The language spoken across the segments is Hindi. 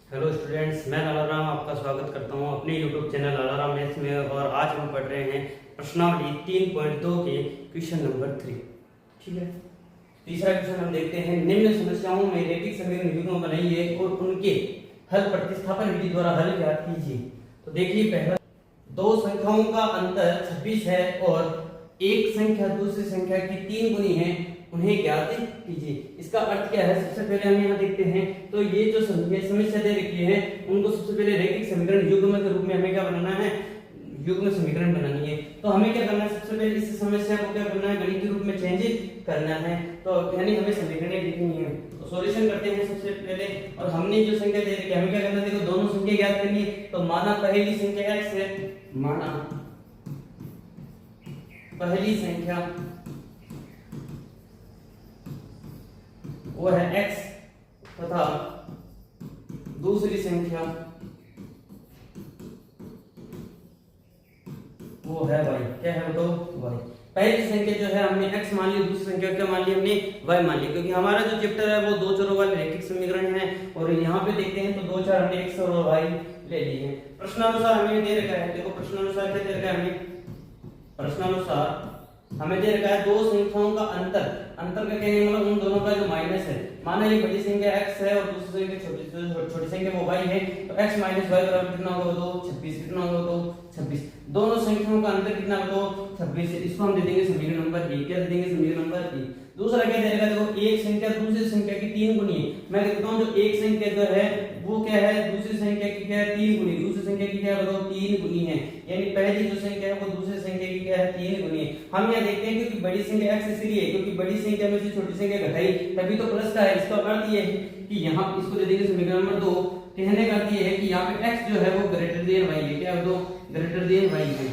हेलो स्टूडेंट्स, मैं लाला राम आपका स्वागत करता हूं अपने यूट्यूब चैनल लाला राम मैथ्स में। और आज हम पढ़ रहे हैं प्रश्नावली 3.2 के क्वेश्चन नंबर 3। ठीक है, तीसरा क्वेश्चन हम देखते हैं। निम्न समस्याओं में रैखिक समीकरण युग्म बनाइए और उनके हल प्रतिस्थापन विधि द्वारा हल ज्ञात कीजिए। तो देखिए, पहला दो संख्याओं का अंतर 26 है और एक संख्या दूसरी संख्या की 3 गुनी है, उन्हें ज्ञात कीजिए। इसका अर्थ क्या है, सबसे पहले हम यहाँ देखते हैं। तो ये जो समस्या दे रखी है उनको सबसे पहले रैखिक समीकरण युग्म के रूप में हमें क्या बनाना है, युग्म समीकरण बनानी है। तो हमें क्या करना है, सबसे पहले इस समस्या को क्या करना है, गणितीय रूप में चेंज करना है। तो यानी हमें समीकरण लिखनी है। तो सॉल्यूशन करते हैं सबसे पहले। और हमने जो संख्या दे रखी है हमें क्या करना है, देखो दोनों संख्या ज्ञात करनी है। तो माना पहली संख्या x है, माना पहली संख्या वो है x तथा दूसरी संख्या वो है y। क्या है तो y। पहली संख्या जो है हमने x मान ली, दूसरी संख्या क्या मान ली हमने y मान ली, क्योंकि हमारा जो चैप्टर है वो दो चरों वाले रैखिक समीकरण है। और यहाँ पे देखते हैं तो दो चार हमने x और y ले लिए हैं। प्रश्नानुसार हमें दे रखा है, देखो प्रश्नानुसार क्या दे रखा है हमें, प्रश्नानुसार हमें दे रखा है दो संख्याओं का अंतर। अंतर का कहने मतलब उन दोनों का जो माइनस है। माना ये बड़ी संख्या x है और दूसरी संख्या छोटी संख्या वो y है। तो x माइनस y बराबर कितना होगा, तो 26। कितना होगा, तो 26। दोनों संख्याओं का अंतर कितना होगा, तो 26। इसको हम दे देंगे समीकरण नंबर ए। क्या दे देंगे, समीकरण नंबर ए। दूसरा क्या दे रखा है, देखो एक संख्या दूसरी संख्या की 3 गुनी है। मैं कहता हूं जो एक संख्या जो है वो क्या है, दूसरी संख्या की क्या है, 3 गुनी। दूसरी संख्या की क्या है, बताओ 3 गुनी है। यानी पहली जो संख्या है वो दूसरी संख्या की क्या है, 3 गुनी है। हम यहाँ देखते हैं क्योंकि बड़ी संख्या x इसलिए है क्योंकि बड़ी संख्या में से छोटी संख्या घटाई तभी तो प्लस का है। इसका अर्थ ये है कि यहाँ इसको दे देंगे समीकरण नंबर 2। कहने का अर्थ ये है कि यहाँ पे x जो है वो ग्रेटर देन y है। क्या है, तो ग्रेटर देन y है।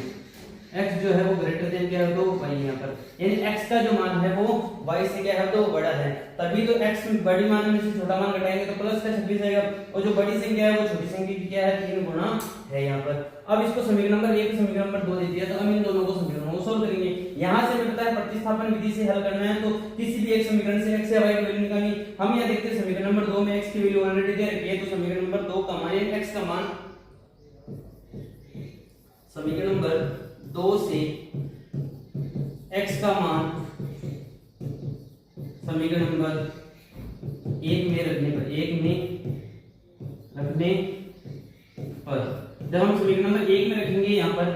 x जो है वो ग्रेटर देन क्या है, तो y यहाँ पर। यानी x का जो मान है वो y से क्या है, तो बड़ा है। तभी तो x बड़ी मान में से छोटा मान घटाएंगे तो प्लस का 26 आएगा। और जो बड़ी संख्या है वो छोटी संख्या की क्या है, 3 गुना है यहाँ पर। अब इसको समीकरण नंबर 1 समीकरण नंबर 2 दे दिया। तो हम इन दोनों को समीकरणों को सोल्व करेंगे। यहाँ से मिलता है प्रतिस्थापन विधि से हल करना है। तो किसी भी एक समीकरण से x या y की वैल्यू निकालनी। हम यहाँ देखते हैं समीकरण नंबर 2 में x की वैल्यू ऑलरेडी दे रखी है। तो समीकरण नंबर 2 का मान x का मान, समीकरण नंबर 2 से x का मान समीकरण नंबर 1 में रखने पर जब हम समीकरण नंबर 1 में रखेंगे यहाँ पर,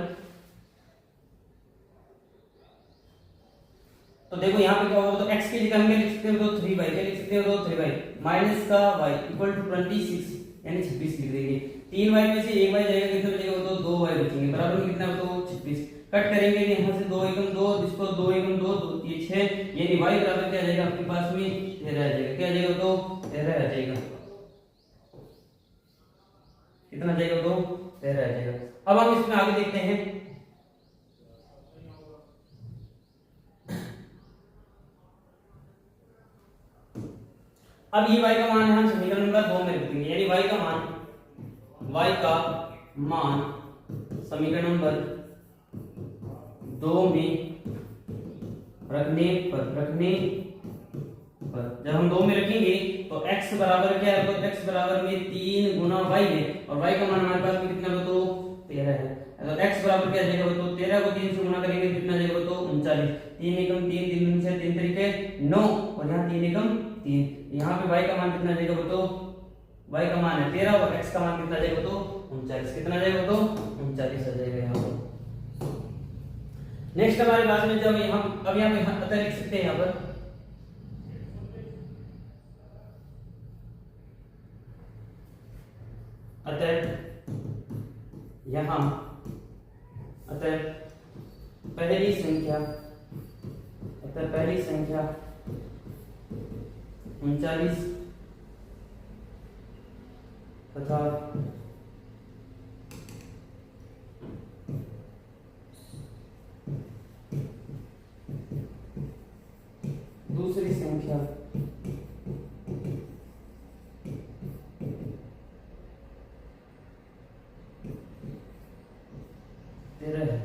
तो देखो यहाँ पे क्या होगा, तो x की जगह हम लिख सकते हो तो 3y। क्या लिख सकते हो, तो 3y माइनस का y इक्वल टू 26 यानी 26 लिख देंगे। 3y में से 1y जाएगा, कितना बचेगा, तो 2y बचेंगे। बराबर में कितना, तो 26। कट करेंगे यहाँ से 2 एकम 2, इसको 2 एकम 2 तो ये 6। यानी y बराबर क्या आ जाएगा आपके पास में, 13 आ जाएगा। क्या आ जाएगा, तो 13 आ जाएगा। कितना आ जाएगा, तो 13 आ जाएगा। अब हम इसमें आगे देखते हैं। अब ये y का मान है हम समीकरण नंबर 2 में रख देंगे। यानी y का मान समीकरण नंबर 2 में रखने पर जब हम 2 में रखेंगे तो x बराबर क्या है, तो x बराबर में 3 गुना y है। और y का मान हमारे पास में कितना है, तो 13 है। तो x बराबर क्या आ जाएगा, तो 13 को 3 से गुना करेंगे कितना आ जाएगा, तो 39। 3 एकम 3, 3 से 3 तरीके 9 और यहाँ 3 एकम 3। यहाँ पे y का मान कितना आ जाएगा, तो y का मान है 13 और x का मान कितना आ जाएगा, तो 39। कितना आ जाएगा, तो 39 आ जाएगा यहाँ पर। नेक्स्ट हमारे पास में जब हम अब यहाँ पे अतः लिख सकते हैं। यहाँ पर अतः पहली संख्या 39 तथा दूसरी संख्या 13 है।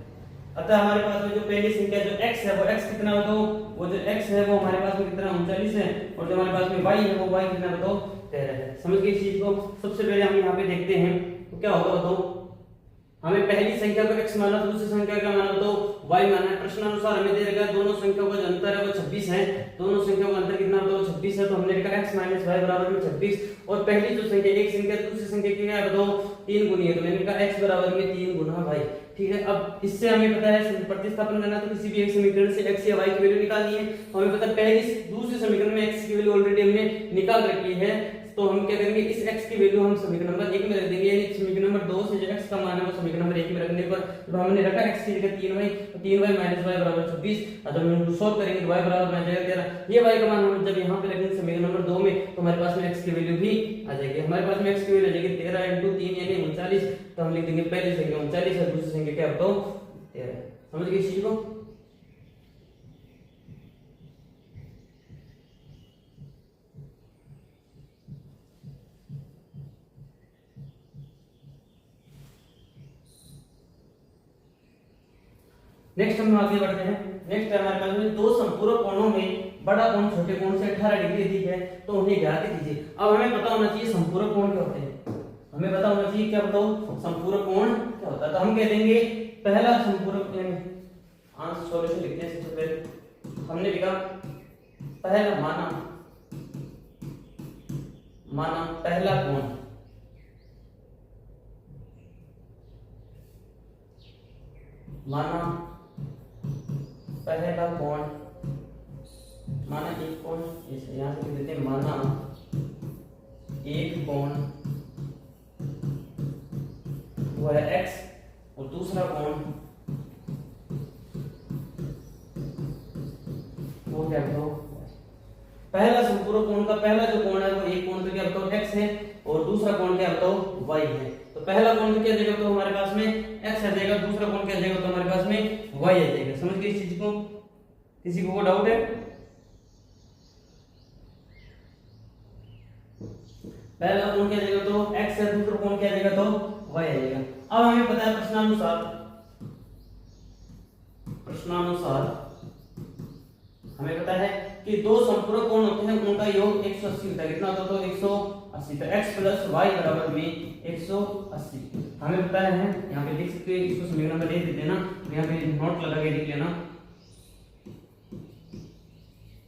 अतः हमारे पास में जो पहली संख्या जो x है वो x कितना है, तो वो जो x है वो हमारे पास में कितना 39 है। और जो हमारे पास में y है वो y कितना है, तो 13 है। समझ गए इस चीज को। सबसे पहले हम यहाँ पे देखते हैं तो क्या होगा बताओ, हमें पहली संख्या को x माना, दूसरी संख्या का माना तो y माना है। प्रश्नानुसार हमें दे रखा है दोनों संख्याओं का जो अंतर है वो 26 है। दोनों संख्याओं का अंतर कितना होता है, 26 है। तो हमने लिखा x माइनस y बराबर में 26। और पहली जो संख्या एक संख्या दूसरी संख्या की है बताओ 3 गुनी है, तो मैंने लिखा x बराबर में 3 गुना y। ठीक है, अब इससे हमें पता है प्रतिस्थापन करना, तो किसी भी एक समीकरण से x या y की वैल्यू निकालनी है। हमें पता है पहले दूसरे समीकरण में x की वैल्यू ऑलरेडी हमने निकाल रखी है, तो हम क्या करेंगे इस x की वैल्यू हम समीकरण नंबर 1 में रख देंगे, यानी समीकरण नंबर 2 से जो x का मान है वो समीकरण नंबर 1 में रखने पर जब हमने रखा x की जगह 3y, तो 3y माइनस y बराबर 26। अब जब हम सॉल्व करेंगे तो y बराबर में आ जाएगा 13। ये y का मान हम जब यहां पे रखेंगे समीकरण नंबर 2 में तो हमारे पास में x की वैल्यू भी आ जाएगी। हमारे पास में x की वैल्यू आ जाएगी 13 × 3 यानी 39। तो हम लिख देंगे पहली संख्या 39 और दूसरी संख्या क्या बताओ 13। समझ गए इस चीज को। नेक्स्ट हम आगे बढ़ते हैं। नेक्स्ट हमारे पास में दो संपूरक कोणों में बड़ा कोण छोटे कोण से 18 डिग्री अधिक है, तो उन्हें ज्ञात कीजिए। अब हमें पता होना चाहिए संपूरक कोण क्या होते हैं, हमें पता होना चाहिए क्या बताओ संपूरक कोण क्या होता है। तो हम कह देंगे पहला संपूरक, आंसर सॉल्यूशन लिखते हैं। सबसे पहले हमने लिखा पहला माना पहला कोण, माना पहला कोण, माना एक कोण, इसे यहां से लिख देते हैं माना एक कोण वो है x, और दूसरा कोण वो क्या बताओ। पहला संपूरक कोण का पहला जो कोण है वो एक कोण तो क्या बताओ x है, और दूसरा कोण क्या बताओ y है। तो पहला कोण तो क्या जाएगा तो हमारे पास में x आ जाएगा, दूसरा कोण क्या जाएगा तो हमारे पास में y आ जाएगा। समझ गए इस चीज को। किसी को डाउट है? पहला कोण क्या जाएगा तो x है, दूसरा कोण क्या जाएगा तो y आ जाएगा। अब हमें पता है प्रश्नानुसार हमें पता है कि दो संपूरक कोण होते हैं उनका योग 180 होता है। कितना होता है तो 180। तो x प्लस y बराबर में 180 हमें पता है। यहाँ पे लिख सकते हैं, इसको समीकरण नंबर 1 देते हैं ना, यहाँ पे नोट लगा के लिख लेना।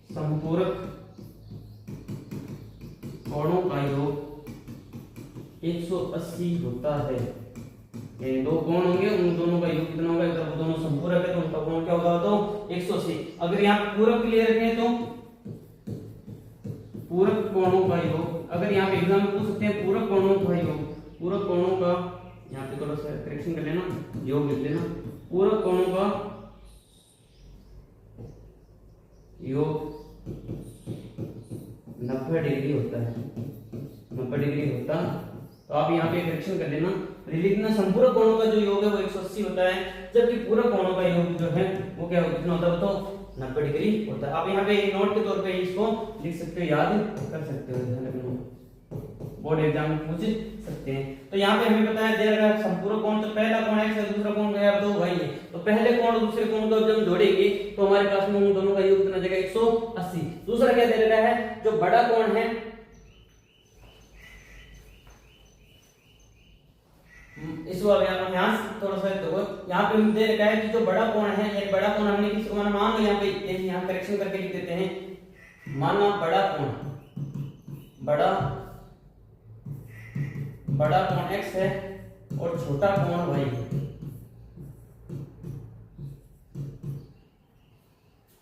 संपूरक कोणों का योग 180 होता है। ये दो कोण होंगे, उन दोनों का योग कितना होगा, अगर वो दोनों संपूरक है तो उनका कोण क्या होगा तो 180। अगर यहाँ पूरक के लिए रखें तो पूरक कोणों का योग, अगर यहाँ पे एग्जाम में पूछ सकते हैं पूरक कोणों का योग, पूरक कोणों का यहाँ पे थोड़ा सा करेक्शन कर लेना, योग लिख लेना। पूरक कोणों का योग 90 डिग्री होता है, 90 डिग्री होता। तो आप यहाँ पे करेक्शन कर लेना, लिखना संपूरक कोणों का जो योग है वो 180 होता है, जबकि पूरक कोणों का योग जो है वो क्या कितना होता है तो 90 डिग्री होता है। आप यहाँ पे नोट के तौर पे इसको लिख सकते हो, याद कर सकते हो, बोर्ड एग्जाम में पूछ सकते हैं। तो यहाँ पे हमें पता है दे रखा है संपूरक कोण, तो पहला कोण x है, दूसरा कोण क्या है तो y है। तो पहले कोण दूसरे कोण को जब जोड़ेंगे तो हमारे पास में उन दोनों का योग कितना जाएगा 180। दूसरा क्या दे रखा है, जो बड़ा कोण है इसको यहाँ थोड़ा सा देखो, यहाँ पे दे रखा है कि जो बड़ा कोण है, ये बड़ा कोण हमने किसको माना, मान लो यहाँ पे यहाँ करेक्शन करके लिख देते हैं, माना बड़ा कोण x है और छोटा कोण y है।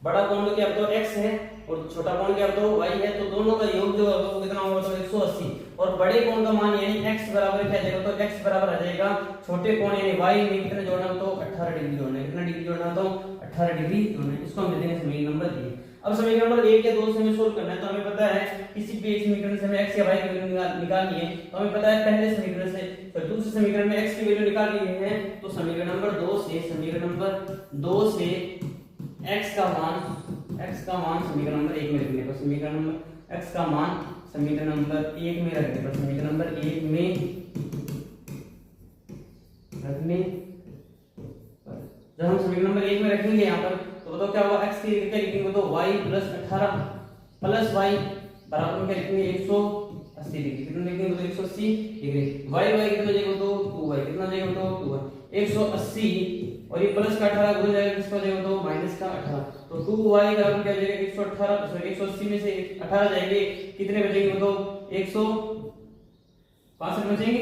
बड़ा कोण तो क्या तो x है और छोटा कोण क्या तो y है, तो दोनों का योग जो होगा वो कितना होगा तो 180। और बड़े कोण का मान यानी x बराबर क्या जाएगा तो x बराबर आ जाएगा छोटे कोण यानी y में कितना जोड़ना तो 18 डिग्री जोड़ना है। कितना डिग्री जोड़ना तो 18 डिग्री जोड़ना है। इसको हम देते हैं समीकरण नंबर 3। अब समीकरण नंबर 1 या 2 से हमें सोल्व करना है, तो हमें पता है किसी भी एक समीकरण से हमें x या y की वैल्यू निकालनी है। तो हमें पता है पहले समीकरण से तो दूसरे समीकरण में x की वैल्यू निकाल ली है, तो समीकरण नंबर 2 से x का मान समीकरण नंबर 1 में रखने पर, समीकरण नंबर x का मान समीकरण नंबर 1 में रखने पर, समीकरण नंबर 1 में रखने पर जब हम समीकरण नंबर 1 में रखेंगे यहाँ पर तो बताओ क्या होगा, x की क्या लिखेंगे तो y प्लस 18 प्लस y बराबर में क्या लिखेंगे 180। डिग्री, कितना लिखेंगे तो 180 डिग्री। वाई वाई कितना जाएगा तो 2y, कितना जाएगा तो 2y 180, और ये प्लस का 18 हो जाएगा, किसका जाएगा तो माइनस का 18, तो 2y बराबर क्या जाएगा 118, सॉरी 180 में से 18 जाएंगे, कितने बचेंगे तो 162 बचेंगे,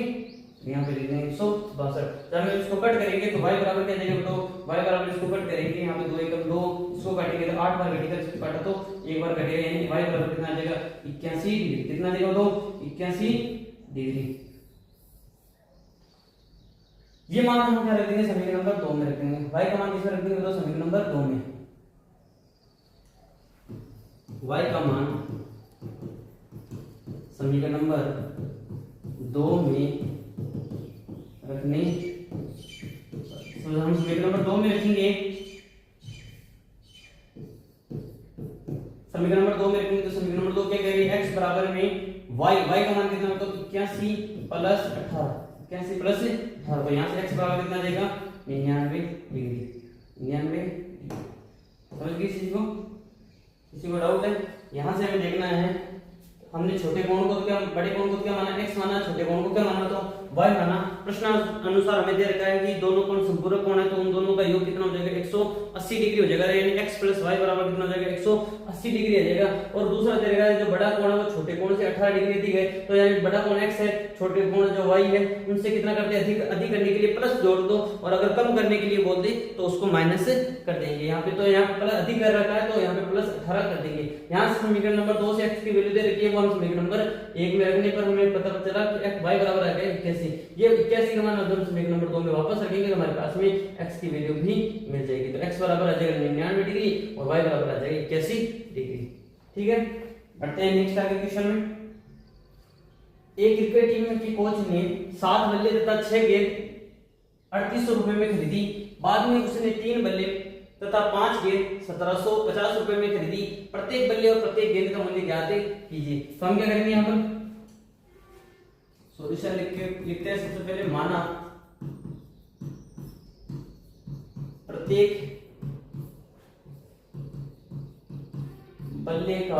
यहाँ पे लिख देंगे 162। जब हम इसको कट करेंगे तो y बराबर क्या जाएगा तो y बराबर इसको कट करेंगे, यहाँ पे 2 एकम 2, इसको काटेंगे तो 8 बार कटेगा, इसको काटा तो एक बार कटेगा, यानी y बराबर कितना आ जाएगा 81 डिग्री, कितना देगा तो 81 डिग्री। ये मान हम क्या रख देंगे समीकरण नंबर 2 में रख देंगे, y का मान किसमें रख देंगे तो समीकरण नंबर 2 में, y का मान समीकरण नंबर 2 में रखने, तो हम समीकरण नंबर 2 में रखेंगे, समीकरण नंबर 2 में रखेंगे तो समीकरण नंबर 2 क्या कह रही है, x बराबर में y, y का मान कितना होगा तो 81 प्लस 18, 81 प्लस 18, तो यहाँ से x बराबर कितना जाएगा 99 डिग्री, 99। समझ गए किसी को, किसी को डाउट है? यहाँ से हमें देखना है, हमने छोटे कोण को क्या, बड़े कोण को क्या माना x माना, छोटे कोण को क्या माना तो y माना। प्रश्न अनुसार हमें दे रखा है कि दोनों कोण संपूरक कोण है, तो उन दोनों का योग कितना हो जाएगा 180 डिग्री हो जाएगा, यानी x प्लस y बराबर कितना हो जाएगा 180 डिग्री आ जाएगा। और दूसरा दे रखा है जो बड़ा कोण है वो छोटे कोण से 18 डिग्री दी है, तो यानी बड़ा कोण x है, छोटे कोण जो y है उनसे कितना करते हैं अधिक करने के लिए प्लस जोड़ दो, और अगर कम करने के लिए बोल दे तो उसको माइनस कर देंगे। यहाँ पे तो यहाँ पे प्लस अधिक कर रखा है तो यहाँ पे प्लस 18 कर देंगे। यहाँ से समीकरण नंबर 2 से x की वैल्यू दे रखी है, वो हम समीकरण नंबर 1 में रखने पर हमें पता चला कि x y बराबर आ गया 81। ये 81 का मान हम समीकरण नंबर 2 में वापस रखेंगे तो हमारे पास में x की वैल्यू भी मिल जाएगी, तो x बराबर आ जाएगा 99 डिग्री और y बराबर आ जाएगा 81 डिग्री। ठीक है, बढ़ते हैं नेक्स्ट आगे क्वेश्चन में। एक क्रिकेट टीम की कोच ने 7 बल्ले तथा 6 गेंद 3800 रुपए में खरीदी, बाद में उसने 3 बल्ले तथा 5 गेंद 1750 रुपए में खरीदी, प्रत्येक बल्ले और प्रत्येक गेंद का मूल्य ज्ञात कीजिए। तो हम क्या करेंगे, यहाँ पर सॉल्यूशन लिखते हैं। सबसे पहले माना प्रत्येक बल्ले का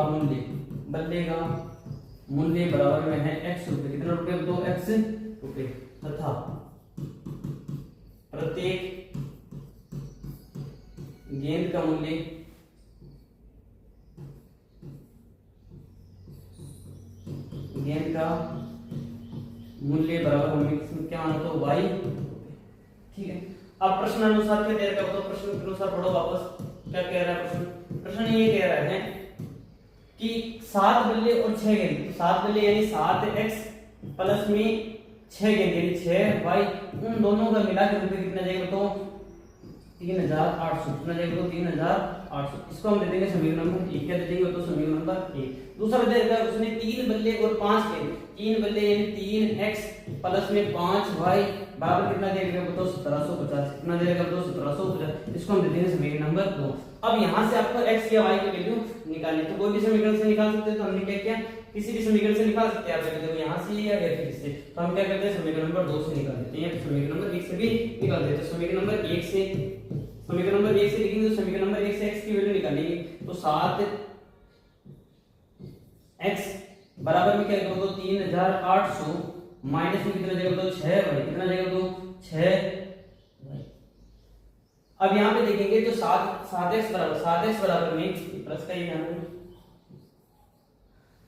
मूल्य बराबर में है x रुपए, कितना रुपए तो x रुपए, तथा प्रत्येक गेंद का मूल्य बराबर हमें क्या माना तो y। ठीक है, अब प्रश्न अनुसार क्या कह रहा है, तो प्रश्न के अनुसार पढ़ो वापस क्या कह रहा है प्रश्न। प्रश्न ये कह रहा है कि 7 बल्ले और 6 गेंद, 7 बल्ले यानी 7x प्लस में 6 गेंद यानी 6y, उन दोनों का मिला के रुपए कितना जाएगा तो 3800, कितना जाएगा तो 3800। इसको हम दे देंगे समीकरण नंबर 1, क्या दे देंगे तो समीकरण नंबर 1। दूसरा देगा उसने 3 बल्ले और 5 गेंद, 3 बल्ले यानी 3x प्लस में 5y बराबर कितना देगा तो 1750, कितना देगा तो 1750। इसको हम दे देंगे समीकरण नंबर 2। अब यहाँ से आपको x या y की वैल्यू निकालनी, तो कोई भी समीकरण से निकाल सकते हैं, तो हमने क्या किया किसी भी समीकरण से निकाल सकते हैं आप, देखो यहाँ से या फिर इससे, तो हम क्या करते हैं समीकरण नंबर 2 से निकाल देते हैं, समीकरण नंबर 1 से भी निकाल देते हैं। समीकरण नंबर 1 से लिखेंगे तो समीकरण नंबर 1 से x की वैल्यू निकालेंगे, तो 7x बराबर में क्या करोगे तो 3800 माइनस में कितना जाएगा तो 6y, कितना जाएगा तो 6y। अब यहाँ पे देखेंगे तो 7x बराबर में प्लस का, ये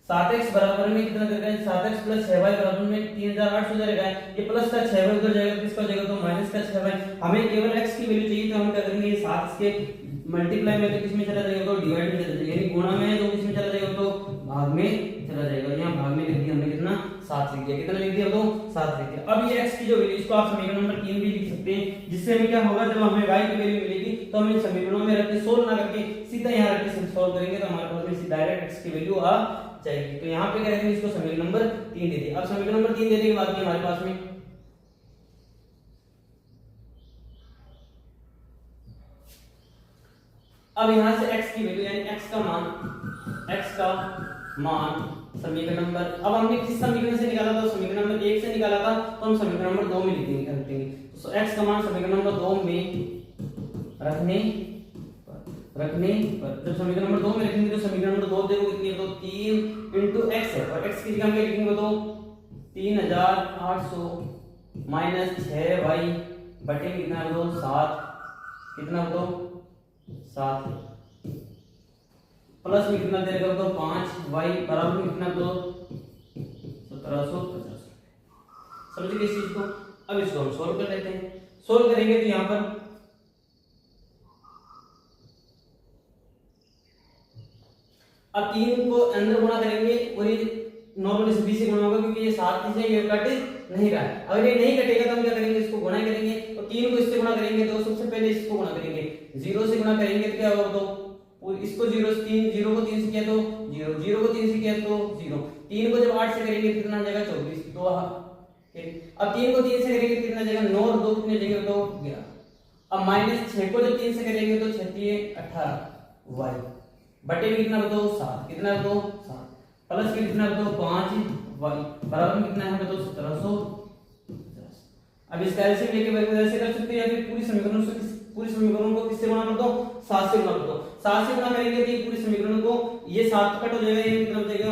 7x बराबर में कितना दे रखा है 7x प्लस 6y बराबर में 3800 दे रखा है, ये प्लस का 6y उधर जाएगा तो किसका जाएगा तो माइनस का 6y। हमें केवल x की वैल्यू चाहिए, तो हम क्या करेंगे 7 के मल्टीप्लाई में तो किसमें चला जाएगा तो डिवाइड में चला जाएगा, यानी गुणा में तो किसमें चला जाएगा तो भाग में चला जाएगा। यहाँ भाग में लिख दिया हमने, कितना 7 लिख दिया, कितना लिख दिया तो 7 लिख दिया। अब ये x की जो वैल्यू, इसको आप समीकरण नंबर 3 भी लिख सकते हैं, जिससे हमें क्या होगा जब हमें y की वैल्यू मिलेगी तो हम इन समीकरणों में रख के सोल्व ना करके सीधा यहाँ रख के सोल्व करेंगे, तो हमारे पास में डायरेक्ट x की वैल्यू आ जाएगी। तो यहाँ पे क्या करेंगे, इसको समीकरण नंबर 3 दे दिया। अब समीकरण नंबर 3 देने के बाद में हमारे पास में अब यहाँ से x की वैल्यू यानी x का मान समीकरण नंबर, अब हमने किस समीकरण से निकाला था, समीकरण नंबर 1 से निकाला था, तो हम समीकरण नंबर 2 में लिखेंगे तो x का मान समीकरण नंबर 2 में रखने रखने पर जब समीकरण नंबर 2 में लिखेंगे तो समीकरण नंबर 2 देखो कितनी है, तो 3 into x है और x की जगह क्या लिखेंगे, तो 3800 माइनस 6y बटे कितना है, तो 7, कितना तो 7 प्लस में कितना दे देगा, तो 5y बराबर में कितना, तो 1750। समझ गए इस चीज को। अब इसको हम सोल्व कर लेते हैं। सोल्व करेंगे तो यहां पर अब 3 को अंदर गुणा करेंगे और ये नॉर्मली से 20 से गुणा होगा क्योंकि ये 7 से ये कट नहीं रहा है। अगर ये नहीं कटेगा तो हम क्या करेंगे, इसको गुणा करेंगे और 3 को इससे गुणा करेंगे तो सबसे पहले इसको गुणा करेंगे, 0 से गुणा करेंगे तो क्या होगा, तो इसको 0 से 3, 0 को 3 से किया तो 0, 0 को 3 से किया तो 0, 3 को जब 8 से करेंगे कितना आ जाएगा, 24, तो अब 3 को 3 से करेंगे कितना आ जाएगा, 9 और 2 कितने जाएंगे, तो 11। अब माइनस 6 को जब 3 से करेंगे तो 36 18 y बटे में कितना बताओ 7, कितना बताओ 7 प्लस में कितना बताओ 5 y बराबर में कितना है बताओ 1750। अब इसका एलसीएम लेके वैसे ऐसे कर सकते हैं या फिर पूरी समीकरण को किससे गुणा कर दो, 7 से गुणा कर दो। 7 से गुणा करेंगे तो ये पूरी समीकरण को ये 7 कट हो जाएगा, ये कितना हो जाएगा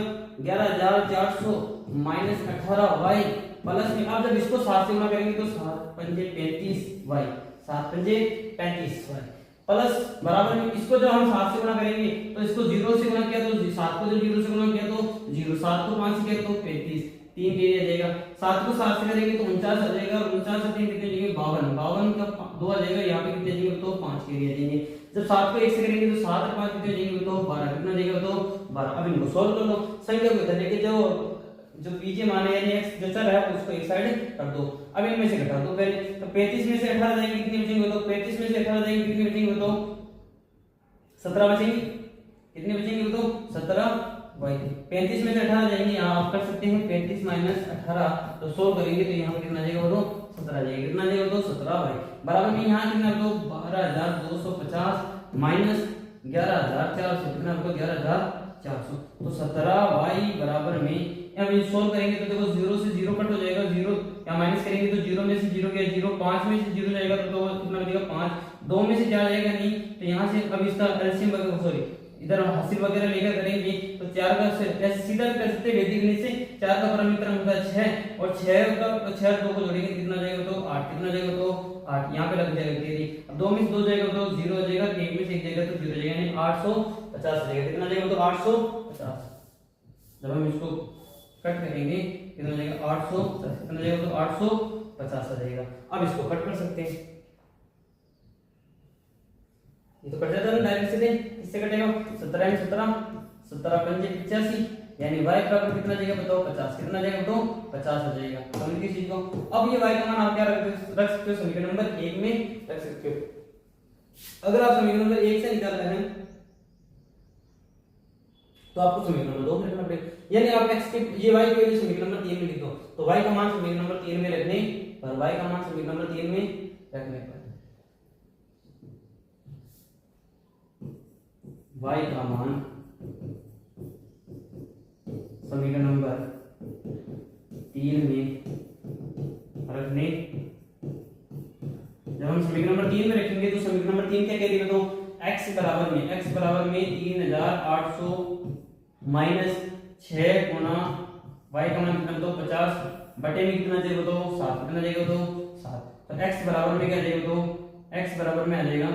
11400 माइनस 18y प्लस में अब जब इसको 7 से गुणा करेंगे तो 7 पंजे 35y 7 पंजे 35y प्लस बराबर में इसको जब हम 7 से गुणा करेंगे तो इसको 0 से गुणा किया तो 7 को जब 0 से गुणा किया तो 0, 7 को 5 से किया तो 35, 3 के आ जाएगा। 7 को 7 से करेंगे तो 49 आ जाएगा और 49 से 3 कितने जाएंगे 52, 52 का 2 आ जाएगा, यहाँ पे कितने जाएंगे तो 5 के लिए जाएंगे। जब 7 को 1 से करेंगे तो 7 और 5 कितने जाएंगे तो 12, कितना जाएगा तो 12। अब इनको सॉल्व कर लो, संख्या को इधर लेके जाओ, जो पीछे माने यानी x जो चल रहा है उसको एक साइड कर दो। अब इनमें से घटा दो पहले, तो 35 में से 18 जाएंगे कितने बचेंगे, तो 35 में से 18 जाएंगे कितने बचेंगे, तो 17 बचेंगे, कितने बचेंगे तो 17 y। 35 में से 18 जाएंगे, यहाँ आप कर सकते हैं 35 माइनस 18, तो सोल्व करेंगे तो यहाँ पर कितना जाएगा, तो 17 जाएगा, कितना जाएगा तो 17 y बराबर में यहाँ कितना तो 12250 माइनस 11400, कितना तो 11400, तो 17y बराबर में अब ये सोल्व करेंगे तो देखो 0 से 0 कट हो जाएगा, 0 या माइनस करेंगे तो 0 में से 0 गया 0, 5 में से 0 जाएगा तो कितना बचेगा 5, 2 में से 4 जाएगा नहीं, तो यहाँ से अब इसका एलसीएम वगैरह सॉरी इधर हासिल वगैरह लेकर करेंगे तो 4 का ऐसे सीधा भी कर सकते हैं वैदिक गणित से। 4 का परमीटर होता है 6 और 6 का 6 2 को जोड़ेंगे कितना जाएगा तो 8, कितना जाएगा तो 8, यहाँ पे लग जाएगा कैरी। अब 2 में से 2 जाएगा तो 0 जाएगा, 1 में से 1 जाएगा तो 0 जाएगा, यानी 850 जाएगा, कितना जाएगा तो 850। जब हम इसको कट करेंगे कितना जाएगा 850, कितना जाएगा तो 850 आ जाएगा। अब इसको कट कर सकते हैं, ये तो कट जाता है डायरेक्ट से, इससे कटेगा 17 में 17, 17 पंजे 85, यानी y बराबर कितना जाएगा बताओ 50, कितना जाएगा तो 50 आ जाएगा। समझ किस चीज को। अब ये y का मान आप क्या रख सकते हो, समीकरण नंबर 1 में रख सकते हो। अगर आप समीकरण नंबर 1 से निकाल रहे हैं तो आपको समीकरण नंबर 2 में रखना पड़ेगा, यानी आप x के ये y को वैल्यू समीकरण नंबर 3 में लिख दो, तो y का मान समीकरण नंबर 3 में रखने पर y का मान समीकरण नंबर 3 में रखने पर y का मान समीकरण नंबर 3 में रखने, जब हम समीकरण नंबर 3 में रखेंगे तो समीकरण नंबर 3 क्या कह रही है तो x बराबर में 3800 माइनस 6 गुना y का मान कितना तो 50 बटे में कितना जाएगा तो 7, कितना जाएगा तो 7, तो x बराबर में क्या जाएगा तो x बराबर में आ जाएगा,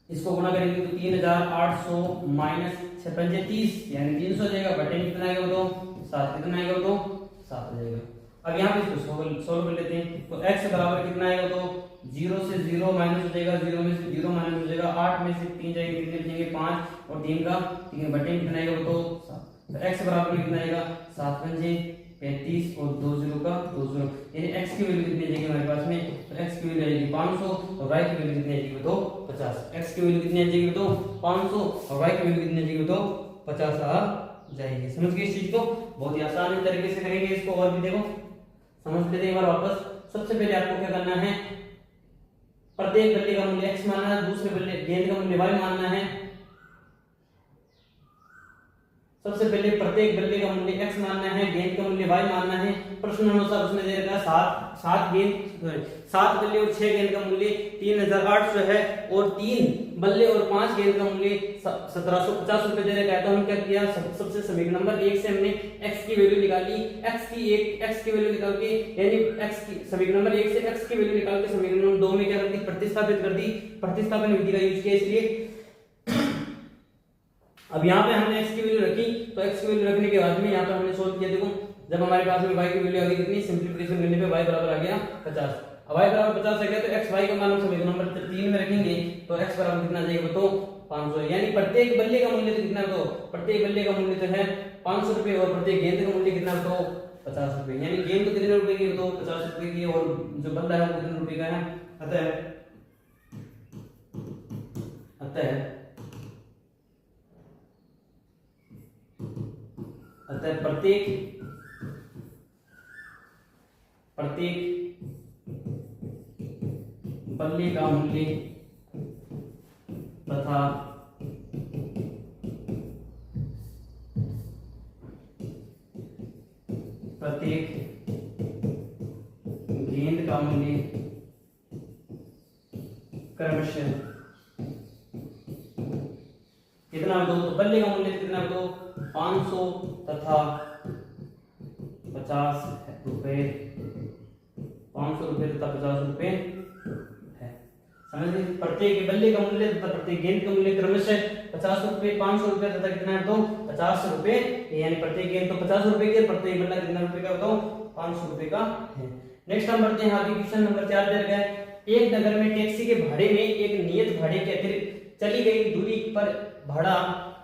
इसको गुणा करेंगे तो 3800 माइनस 6 पंजे 30 यानी 300 आ जाएगा, बटे में कितना आएगा तो 7, कितना आएगा तो 7 आ जाएगा। अब यहाँ पे इसको सोल्व कर लेते हैं, तो x बराबर कितना आएगा तो 0 से 0 माइनस हो जाएगा, 0 में से 0 माइनस हो जाएगा, 8 में से 3 जाएंगे, कितने बचेंगे 5 और 3 का 3 बटे में कितना आएगा तो 7, तो x बराबर में कितना आएगा 7 पंजे 35 और 2 0 का 2 0, यानी x की वैल्यू कितनी आ जाएगी हमारे पास में, तो x की वैल्यू आ जाएगी 500 और y की वैल्यू कितनी आ जाएगी तो 50, x की वैल्यू कितनी आ जाएगी तो 500 और y की वैल्यू कितनी आ जाएगी तो 50 आ जाएगी। समझ गए इस चीज को, बहुत ही आसान तरीके से करेंगे इसको, और भी देखो समझ लेते हैं एक बार वापस। सबसे पहले आपको क्या करना है, प्रत्येक बल्ले का मूल्य x मानना है, दूसरे बल्ले गेंद का मूल्य y मानना है। सबसे पहले प्रत्येक बल्ले का मूल्य x मानना है, गेंद का मूल्य y मानना है। प्रश्न अनुसार उसने दे रखा है 7 बल्ले और 6 गेंद का मूल्य 3800 है और 3 बल्ले और 5 गेंद का मूल्य 1750 रुपए दे रखा है। तो हम क्या किया, सबसे समीकरण नंबर 1 से हमने x की वैल्यू निकाली, x की वैल्यू निकाल के यानी x की समीकरण नंबर 1 से x की वैल्यू निकाल के समीकरण नंबर 2 में क्या कर दी, प्रतिस्थापित कर दी, प्रतिस्थापन विधि का यूज किया। इसलिए अब यहाँ पे हमने x की वैल्यू रखी, तो x की वैल्यू रखने के बाद में यहाँ पे हमने सोल्व किया। देखो जब हमारे पास में y की वैल्यू आ गई कितनी, सिंपलीफिकेशन करने पे y बराबर आ गया 50। अब y बराबर 50 आ गया तो x y का मान हम समीकरण नंबर 3 में रखेंगे, तो x बराबर कितना जाएगा तो 500, यानी प्रत्येक बल्ले का मूल्य तो कितना, तो प्रत्येक बल्ले का मूल्य तो है 500 रुपए और प्रत्येक गेंद का मूल्य कितना, तो 50 रुपए, यानी गेंद तो कितने रुपए की, तो 50 रुपए की और जो बल्ला है वो कितने रुपए का है। अतः प्रत्येक बल्ले का मूल्य तथा प्रत्येक गेंद का मूल्य क्रमशः कितना, दो तो बल्ले का मूल्य कितना, तो 500 तथा 50 रुपए, 500 रुपए तथा 50 रुपए है। समझ लीजिए, प्रत्येक बल्ले का मूल्य तथा प्रत्येक गेंद का मूल्य क्रमशः 50 रुपए, 500 रुपए तथा कितना है, तो 50 रुपए, यानी प्रत्येक गेंद तो 50 रुपए की, प्रत्येक बल्ला कितना रुपए का, बताओ 500 रुपए का है। नेक्स्ट हम बढ़ते हैं आगे, क्वेश्चन नंबर 4 दे रखा है, एक नगर में टैक्सी के भाड़े में एक नियत भाड़े के अतिरिक्त चली गई दूरी पर भाड़ा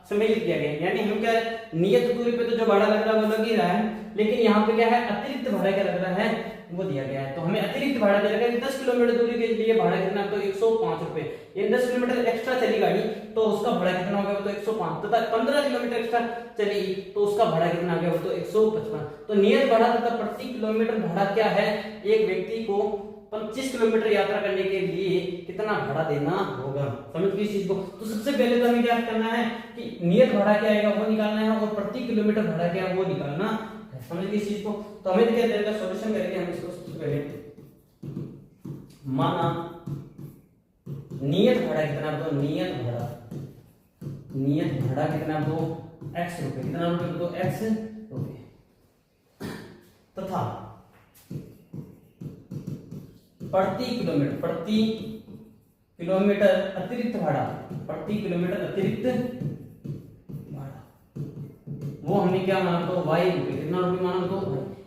सम्मिलित किया गया। यानी हम क्या है, नियत दूरी पे तो जो भाड़ा लग रहा है वो लग ही रहा है, लेकिन यहाँ पे क्या है, अतिरिक्त भाड़ा क्या लग रहा है वो दिया गया है। तो हमें अतिरिक्त भाड़ा दे रखा है 10 किलोमीटर दूरी के लिए भाड़ा कितना, तो 105 रुपए, ये 10 किलोमीटर एक्स्ट्रा चली गाड़ी तो उसका भाड़ा कितना हो गया, तो 105, तथा 15 किलोमीटर एक्स्ट्रा चलेगी तो उसका भाड़ा कितना आ गया, तो 155। तो नियत भाड़ा तथा प्रति किलोमीटर भाड़ा क्या है, एक व्यक्ति को 25 किलोमीटर यात्रा करने के लिए कितना भाड़ा देना होगा। समझ गए इस चीज को। तो सबसे पहले तो हमें क्या करना है कि नियत भाड़ा क्या आएगा वो निकालना है और प्रति किलोमीटर भाड़ा क्या है वो निकालना है। समझ गए इस चीज को। तो हमें क्या देगा, सॉल्यूशन करके हम इसको सबसे पहले माना नियत भाड़ा कितना, तो नियत भाड़ा कितना, तो x रुपए, कितना रुपए, तो x रुपए, तथा प्रति किलोमीटर अतिरिक्त भाड़ा, प्रति किलोमीटर अतिरिक्त भाड़ा वो हमने क्या माना, तो y रुपए, कितना रुपए माना, तो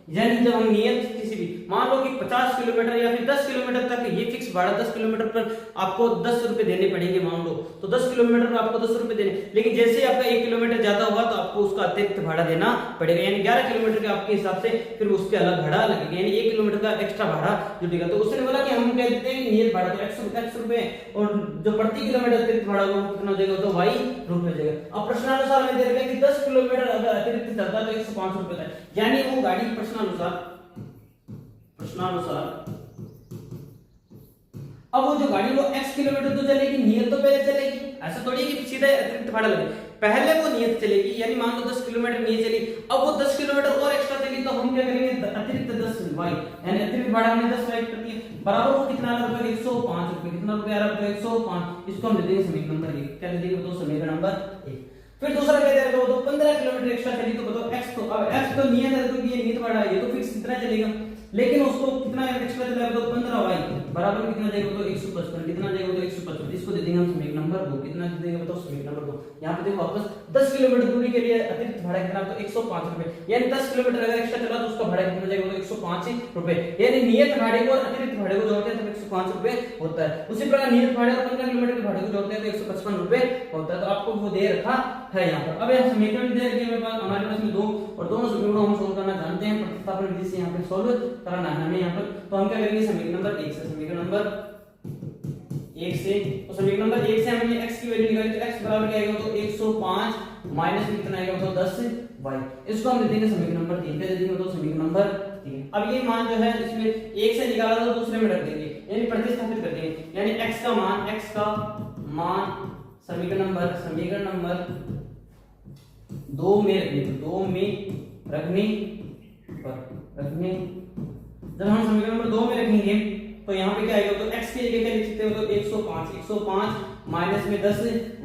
यानी जब हम नियत किसी भी मान लो कि 50 किलोमीटर या फिर 10 किलोमीटर तक ये फिक्स भाड़ा, 10 किलोमीटर पर आपको 10 रुपए देने पड़ेंगे मान लो, तो 10 किलोमीटर पर आपको 10 रुपए देने, लेकिन जैसे आपका 1 किलोमीटर ज्यादा होगा तो आपको उसका अतिरिक्त भाड़ा देना पड़ेगा, यानी 11 किलोमीटर के आपके हिसाब से फिर उसके अलग भाड़ा लगेगा, यानी 1 किलोमीटर का एक्स्ट्रा भाड़ा जुटेगा। तो उसने बोला कि हम कह देते हैं नियत भाड़ा तो x रुपए और जो प्रति किलोमीटर अतिरिक्त भाड़ा वो कितना हो जाएगा, तो y रुपए हो जाएगा। अब प्रश्नानुसार हमें दे रखा है कि 10 किलोमीटर अगर अतिरिक्त चलता है तो 105 रुपए है, यानी वो गाड़ी प्रश्नानुसार अब वो जो गाड़ी वो x किलोमीटर तो चलेगी, नियत तो पहले चलेगी, ऐसा थोड़ी है कि सीधे अतिरिक्त भाड़ा लगे, पहले वो नियत चलेगी, यानी मान लो 10 किलोमीटर नियत चली, अब वो 10 किलोमीटर और एक्स्ट्रा चली तो हम क्या करेंगे, अतिरिक्त 10 y, यानी अतिरिक्त भाड़ा हमने 10 y कर दिया, बराबर वो कितना आ रहा है, 105 रुपए, कितना रुपए आ रहा है, 105, इसको हम दे देंगे समीकरण नंबर 1, क्या दे देंगे, तो समीकरण नंबर 1। फिर दूसरा क्या दे रखा है, तो 15 किलोमीटर एक्स्ट्रा चली, तो बताओ x, तो अब x तो नियत है, तो ये नियत भाड़ा है, ये तो फिक्स कितना चलेगा, लेकिन उसको कितना एक्स्ट्रा चला, तो 15y बराबर कितना जाएगा, तो 155, कितना जाएगा, तो 155, इसको दे देंगे हम समीकरण नंबर 2, कितना दे देंगे बताओ, समीकरण नंबर 2। यहाँ पे देखो वापस 10 किलोमीटर दूरी के लिए अतिरिक्त भाड़ा कितना, तो 105 रुपए, यानी 10 किलोमीटर अगर एक्स्ट्रा चला तो उसका भाड़ा कितना जाएगा, तो 105 रुपए, यानी नियत भाड़े को और अतिरिक्त भाड़े को जोड़ते हैं तो 105 रुपए होता है। उसी प्रकार नियत भाड़े और 15 किलोमीटर के भाड़े को जोड़ते हैं तो 155 रुपए होता है। तो आपको वो दे रखा है यहाँ पर। अब यह समीकरण दे रखी है हमारे पास में 2 और दोनों समीकरणों हम सोल्व करना जानते हैं, प्रतिस्थापन विधि से यहाँ पे सोल्व करना है हमें यहाँ पर। तो हम क्या करेंगे, समीकरण नंबर 1 से, समीकरण नंबर 1 से, तो समीकरण नंबर 1 से हमने x की वैल्यू निकाली, तो x बराबर क्या आएगा, तो 105 माइनस में कितना आएगा, तो 10y, इसको हम दे देंगे समीकरण नंबर 3, क्या दे देंगे, तो समीकरण नंबर 3। अब ये मान जो है इसमें एक से निकाला तो दूसरे में रख देंगे, यानी प्रतिस्थापित कर देंगे, यानी x का मान समीकरण नंबर 2 में रखने पर जब हम समीकरण नंबर 2 में रखेंगे तो यहाँ पे क्या आएगा, तो x की जगह क्या लिख सकते हो, तो 105 माइनस में 10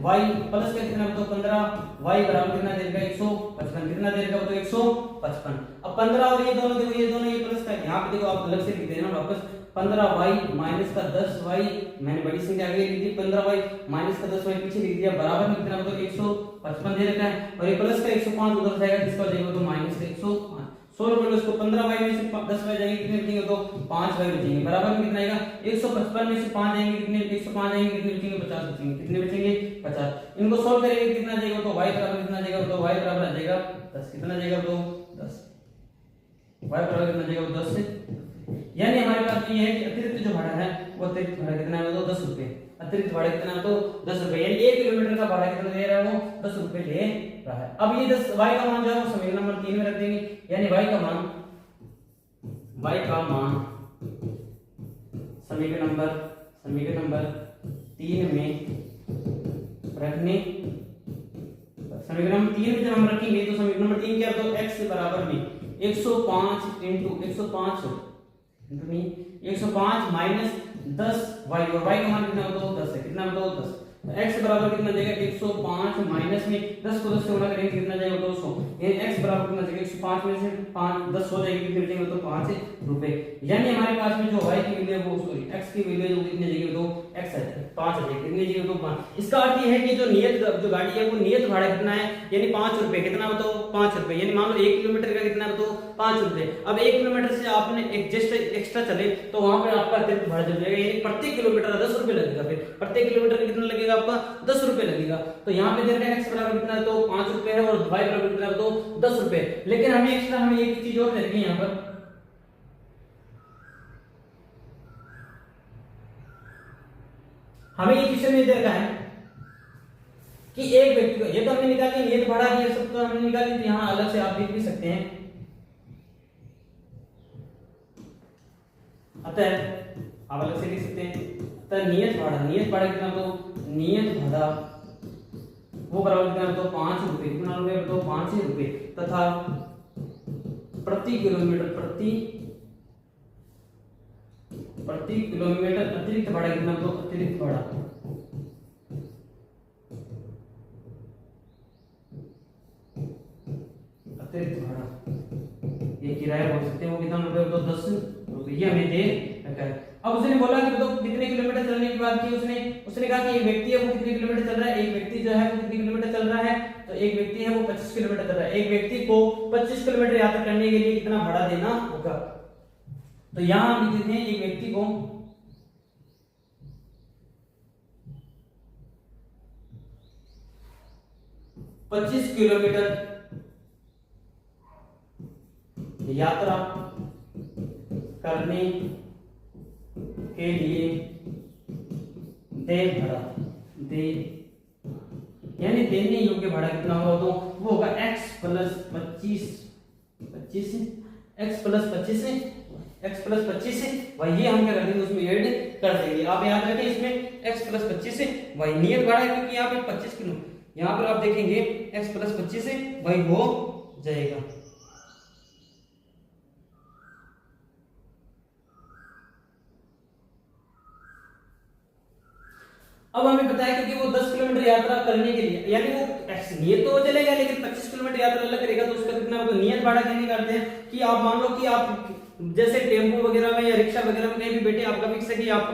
y प्लस का कितना, तो 15 y बराबर कितना देगा 155, कितना देगा तो 155। अब 15 और ये दोनों देखो, ये दोनों ये प्लस का, यहाँ पे देखो आप अलग से लिख देना वापस 15y माइनस का 10y, मैंने बड़ी संख्या आगे लिख दी, 15y माइनस का 10y पीछे लिख दिया, बराबर में कितना तो 155 दे रखा है, और ये प्लस का 105 उधर जाएगा, किसका जाएगा तो माइनस का 105। 16 पर उसको 15y में से 10y जाएंगे, कितने बचेंगे तो 5y बचेंगे, बराबर में कितना आएगा 155 में से 5 जाएंगे, कितने 105 जाएंगे, कितने बचेंगे 50 बचेंगे, कितने बचेंगे 50। इनको सॉल्व करेंगे कितना जाएगा तो y बराबर कितना जाएगा तो y बराबर आ जाएगा 10, कितना जाएगा तो 10, y बराबर कितना जाएगा तो 10 से। यानी हमारे पास ये है कि अतिरिक्त जो भाड़ा है वो अतिरिक्त भाड़ा कितना है तो 10 रुपए, अतिरिक्त भाड़ा कितना है तो 10 रुपए, यानी 1 किलोमीटर का भाड़ा कितना दे रहा है वो 10 रुपए ले रहा है। अब ये 10 y का मान जो है वो समीकरण नंबर 3 में रख देंगे, यानी y का मान समीकरण नंबर 3 में रखने, समीकरण नंबर 3 में जब हम रखेंगे तो समीकरण नंबर 3 क्या है तो x बराबर में 105 इंटू 105 माइनस 10 y, और y का मान कितना होता है 10 है, कितना होता है 10, तो x बराबर कितना जाएगा 105 माइनस में 10 को 10 से गुणा करेंगे कितना जाएगा 200, यानी x बराबर कितना जाएगा 105 में से 5 10 हो जाएगी, कितने बचेंगे तो 5 रुपए। यानी हमारे पास में जो y की वैल्यू है वो सॉरी x की वैल्यू है जो कितने जाएगी तो x है 5 है, कितने जाएगी तो 5। इसका अर्थ ये है कि जो नियत जो गाड़ी है वो नियत भाड़ा कितना है, यानी 5 रुपए, कितना तो 5 रुपए, यानी मान लो 1 किलोमीटर का कितना तो 5 रुपए। अब 1 किलोमीटर से आपने एक जस्ट एक्स्ट्रा चले तो वहां पे आपका अतिरिक्त भाड़ा जुड़ जाएगा, यानी प्रति किलोमीटर 10 रुपए लगेगा, फिर प्रति किलोमीटर का कितना लगेगा आपका 10 रुपए लगेगा। तो यहाँ पे दे रखा है x बराबर कितना है तो 5 रुपए है और y बराबर कितना है तो 10 रुपए, लेकिन हमें एक्स्ट्रा हमें एक चीज और दे रखी है यहाँ पर, हमें ये क्वेश्चन में दे रखा है कि एक व्यक्ति को, ये तो हमने निकाली नियत भाड़ा ये सब तो हमने निकाली, तो यहाँ अलग से आप लिख भी सकते हैं। अतः आप अलग से लिख सकते हैं, अतः नियत भाड़ा कितना तो नियत भाड़ा वो बराबर कितना तो 5 रुपए, कितना रुपए तो 5 रुपए, तथा प्रति किलोमीटर अतिरिक्त भाड़ा कितना तो अतिरिक्त भाड़ा ये किराया बोल सकते हैं, वो कितना रुपए तो 10 रुपए, ये हमें दे रखा है। अब उसने बोला कि तो कितने किलोमीटर चलने की बात की उसने कहा कि एक व्यक्ति है वो कितने किलोमीटर चल रहा है, एक व्यक्ति जो है वो कितने किलोमीटर चल रहा है, तो एक व्यक्ति है वो 25 किलोमीटर चल रहा है, एक व्यक्ति को 25 किलोमीटर यात्रा करने के लिए कितना भाड़ा देना होगा। तो यहां हम लिखते हैं एक व्यक्ति को 25 किलोमीटर यात्रा करने के लिए दे भाड़ा दे, यानी देने योग्य भाड़ा कितना होगा तो वो होगा x प्लस 25 वही हम क्या कर देंगे उसमें ऐड कर देंगे। आप याद रखें इसमें x प्लस 25 है वही नियत भाड़ा है, क्योंकि यहाँ पे 25 किलो, यहाँ पर आप देखेंगे x प्लस 25 है वही हो जाएगा। अब हमें पता है क्योंकि वो 10 किलोमीटर यात्रा करने के लिए, यानी वो नियत तो चलेगा लेकिन 25 किलोमीटर यात्रा अलग करेगा, तो उसका कितना तो नियत भाड़ा कहने करते हैं कि आप मान लो कि आप जैसे टेम्पो वगैरह में या रिक्शा वगैरह में कहीं भी बैठे, आपका फिक्स है कि आपका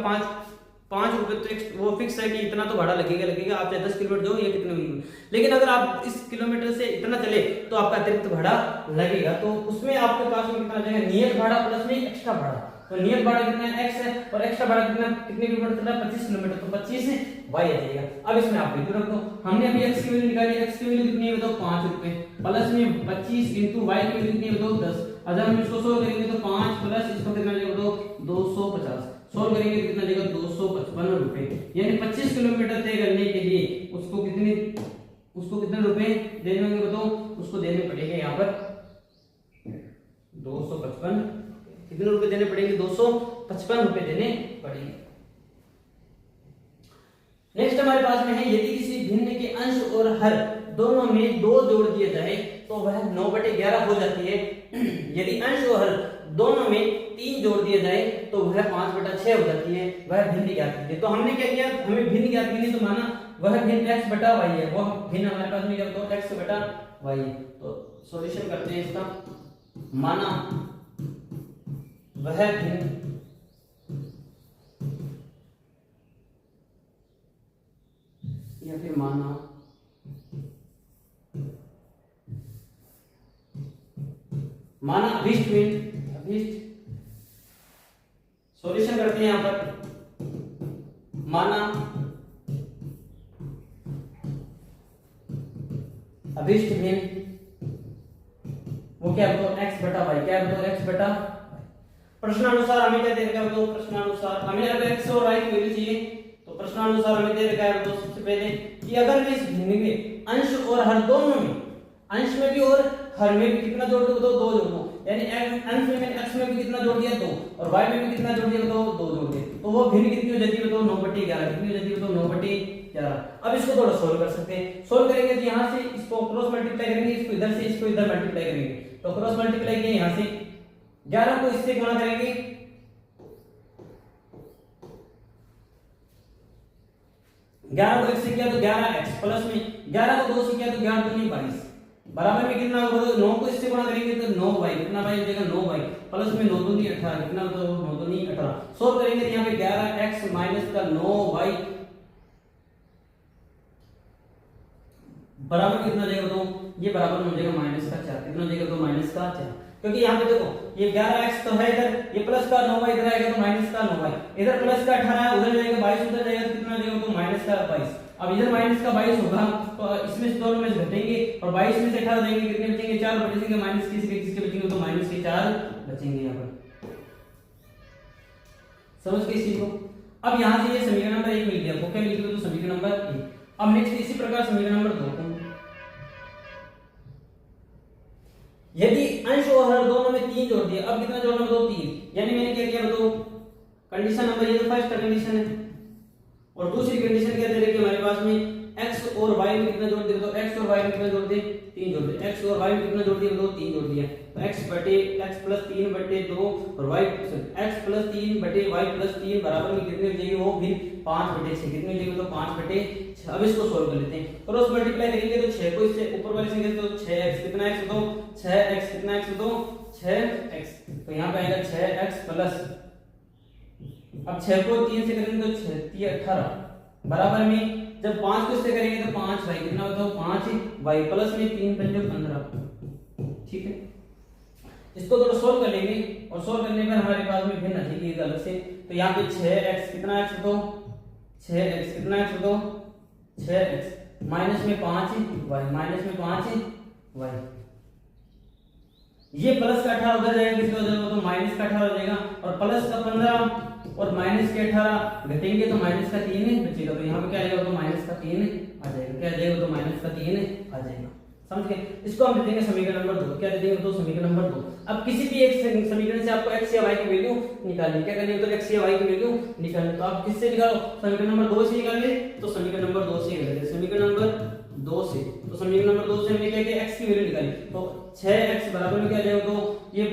5 रुपए तो वो फिक्स है कि इतना तो भाड़ा लगेगा, आप चाहे 10 किलोमीटर जाओ या कितने भी, लेकिन अगर आप इस किलोमीटर से इतना चले तो आपका अतिरिक्त भाड़ा लगेगा। तो उसमें आपके पास में कितना जाएगा नियत भाड़ा प्लस में एक्स्ट्रा भाड़ा, तो नियत भाड़ा कितना है x है और एक्स्ट्रा भाड़ा कितने किलोमीटर चल रहा है 25 किलोमीटर, तो 25 y आ जाएगा। अब इसमें आप बिल्कुल रख दो, हमने अभी x की वैल्यू निकाली, x की वैल्यू कितनी है बताओ 5 रुपए, प्लस में 25 इंटू y की वैल्यू कितनी है बताओ 10। अगर हम इसको सोल्व करेंगे तो 5 प्लस इसको कितना जाएगा बताओ 250, सोल्व करेंगे कितना जाएगा 255 रुपए, यानी 25 किलोमीटर तय करने के लिए उसको कितने रुपए देने होंगे बताओ, उसको देने पड़ेंगे यहाँ पर 255, कितने रुपए देने पड़ेंगे 255 रुपए देने पड़ेंगे। नेक्स्ट हमारे पास में है यदि किसी भिन्न के अंश और हर दोनों में 2 जोड़ दिया जाए तो वह 9/11 हो जाती है, यदि अंश और हर दोनों में 3 जोड़ दिया जाए तो वह 5/6 हो जाती है। वह भिन्न ज्ञात कीजिए। तो हमने क्या किया, हमें भिन्न ज्ञात करनी, तो माना वह भिन्न x/y है, वह भिन्न हमारे पास में क्या तो x/y है। तो सॉल्यूशन करते हैं इसका। माना वह भिन्न या फिर माना अभिष्ट भिन्न, अभिष्ट सॉल्यूशन करते हैं यहां पर। माना अभिष्ट भिन्न वो क्या है तो x/y, क्या है तो x/y। प्रश्नानुसार हमें क्या दे रखा है तो प्रश्नानुसार हमें अगर x और y की वैल्यू चाहिए तो प्रश्नानुसार हमें दे रखा है तो सबसे पहले कि अगर मैं इस भिन्न में अंश और हर दोनों में, अंश में भी और हर में भी कितना जोड़ दूं तो 2 जोड़ दूं, यानी अंश में मैंने x में भी कितना जोड़ दिया 2 और y में भी कितना जोड़ दिया तो 2 जोड़ दिए, तो वो भिन्न कितनी हो जाती है तो 9/11, कितनी हो जाती है तो 9/11। अब इसको थोड़ा सोल्व कर सकते हैं। सोल्व करेंगे तो यहां से इसको क्रॉस मल्टीप्लाई करेंगे, इसको इधर से इसको इधर मल्टीप्लाई करेंगे, तो क्रॉस मल्टीप्लाई किए यहां से 11 को इससे गुणा करेंगे, 11 को 1 से किया तो 11x प्लस में 11 को 2 से किया तो 11 दूनी 22 बराबर में कितना होगा तो 9 को इससे गुणा करेंगे तो 9y, कितना भाई हो जाएगा 9y प्लस में 9 दूनी 18, कितना तो 9 दूनी 18। सोल्व करेंगे तो यहां पे 11x माइनस का 9y बराबर कितना जाएगा तो ये बराबर हो जाएगा -4, कितना हो जाएगा तो -4, क्योंकि यहाँ पे देखो ये 11x तो है इधर, ये प्लस का 9y इधर आएगा तो माइनस का 9y, इधर प्लस का 18 उधर जाएगा 22 उधर जाएगा तो कितना जाएगा तो माइनस का 22। अब इधर माइनस का 22 होगा तो इसमें से दोनों में से घटेंगे और 22 में से 18 देंगे, कितने बचेंगे 4 बचेंगे, माइनस किसके बचेंगे तो माइनस के 4 बचेंगे। यहाँ पर समझ गए इसी को। अब यहाँ से ये समीकरण नंबर 1 मिल गया, वो क्या मिल गया तो समीकरण नंबर 1। अब नेक्स्ट इसी प्रकार समीकरण नंबर 2 को यदि अंश और हर दोनों में 3 जोड़ दिया, अब कितना जोड़ना तो 3, यानी मैंने क्या किया तो कंडीशन नंबर ये तो फर्स्ट कंडीशन है और दूसरी कंडीशन क्या दे रही है हमारे पास में x और y में कितना जोड़ दिया तो x और y में कितना जोड़ दिए 3 जोड़ दिए, x और y में कितना जोड़ दिया तो 3 जोड़ दिया, तो x प्लस 3/2 और y x plus 3/y plus 3 बराबर में कितने हो जाएगी वो भी 5/6, कितने हो जाएगी तो 5/6। अब इसको सोल्व कर लेते हैं, क्रॉस मल्टीप्लाई करेंगे तो 6 को इससे ऊपर वाली संख्या से तो 6x कितना x तो 6x कितना x तो 6x, तो यहां पे आएगा 6x प्लस, अब 6 को 3 से करेंगे तो 6 3 18 बराबर में जब 5 को इससे करेंगे तो 5y कितना होता है 5y प्लस में 3 पंजे 15। ठीक है, इसको थोड़ा सोल्व कर लेंगे और सोल्व करने पर हमारे पास में भिन्न आ जाएगी अलग से, तो यहाँ पे 6x कितना x तो 6x कितना x तो 6x माइनस में 5y माइनस में 5y, ये प्लस का 18 उधर जाएगा किसका हो जाएगा तो माइनस का 18 हो जाएगा और प्लस का 15 और माइनस के 18 घटेंगे तो माइनस का 3 बचेगा, तो यहाँ पे क्या आएगा तो माइनस का 3 आ जाएगा, क्या आ जाएगा तो माइनस का 3 आ जाएगा। समझ गए, इसको हम दे देंगे समीकरण नंबर 2, क्या दे देंगे तो समीकरण नंबर 2। अब किसी भी एक समीकरण से आपको x या y की वैल्यू निकालनी, क्या करनी है तो x या y की वैल्यू निकालनी, तो आप किससे निकालो समीकरण नंबर 2 से निकालिए, तो समीकरण नंबर 2 से निकालिए, समीकरण नंबर 2 से, तो समीकरण नंबर 2 से हमने क्या किया x की वैल्यू निकाली, तो 6x बराबर में क्या जाएगा तो ये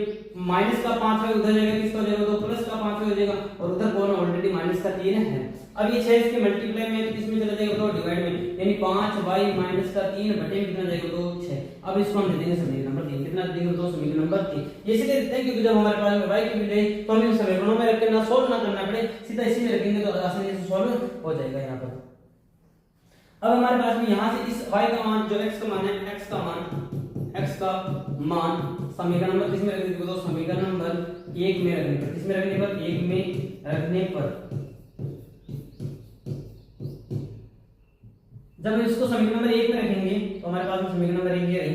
माइनस का 5 है उधर जाएगा किसका हो जाएगा तो प्लस का 5 हो जाएगा और उधर कौन ऑलरेडी माइनस का 3 है। अब ये 6 इसके मल्टीप्लाई में तो किसमें चला जाएगा तो डिवाइड में, यानी 5y माइनस का 3 बटे में कितना जाएगा तो 6। अब इसको हम दे देंगे समीकरण नंबर 3, कितना देंगे तो समीकरण नंबर 3। ये इसलिए देते हैं क्योंकि जब हमारे पास में y की वैल्यू है तो हमें समीकरणों में रख के ना सॉल्व ना करना पड़े, सीधा इसी में रखेंगे तो आसानी से सॉल्व हो जाएगा यहाँ पर। अब हमारे पास में यहाँ से इस y का मान जो x का मान है, x का मान समीकरण नंबर किसमें रख देंगे तो समीकरण नंबर 1 में रखने पर, किसमें रखने पर 1 में रखने पर जब हम इसको समीकरण नंबर 1 में रखेंगे तो हमारे पास में समीकरण नंबर 1 ये रही,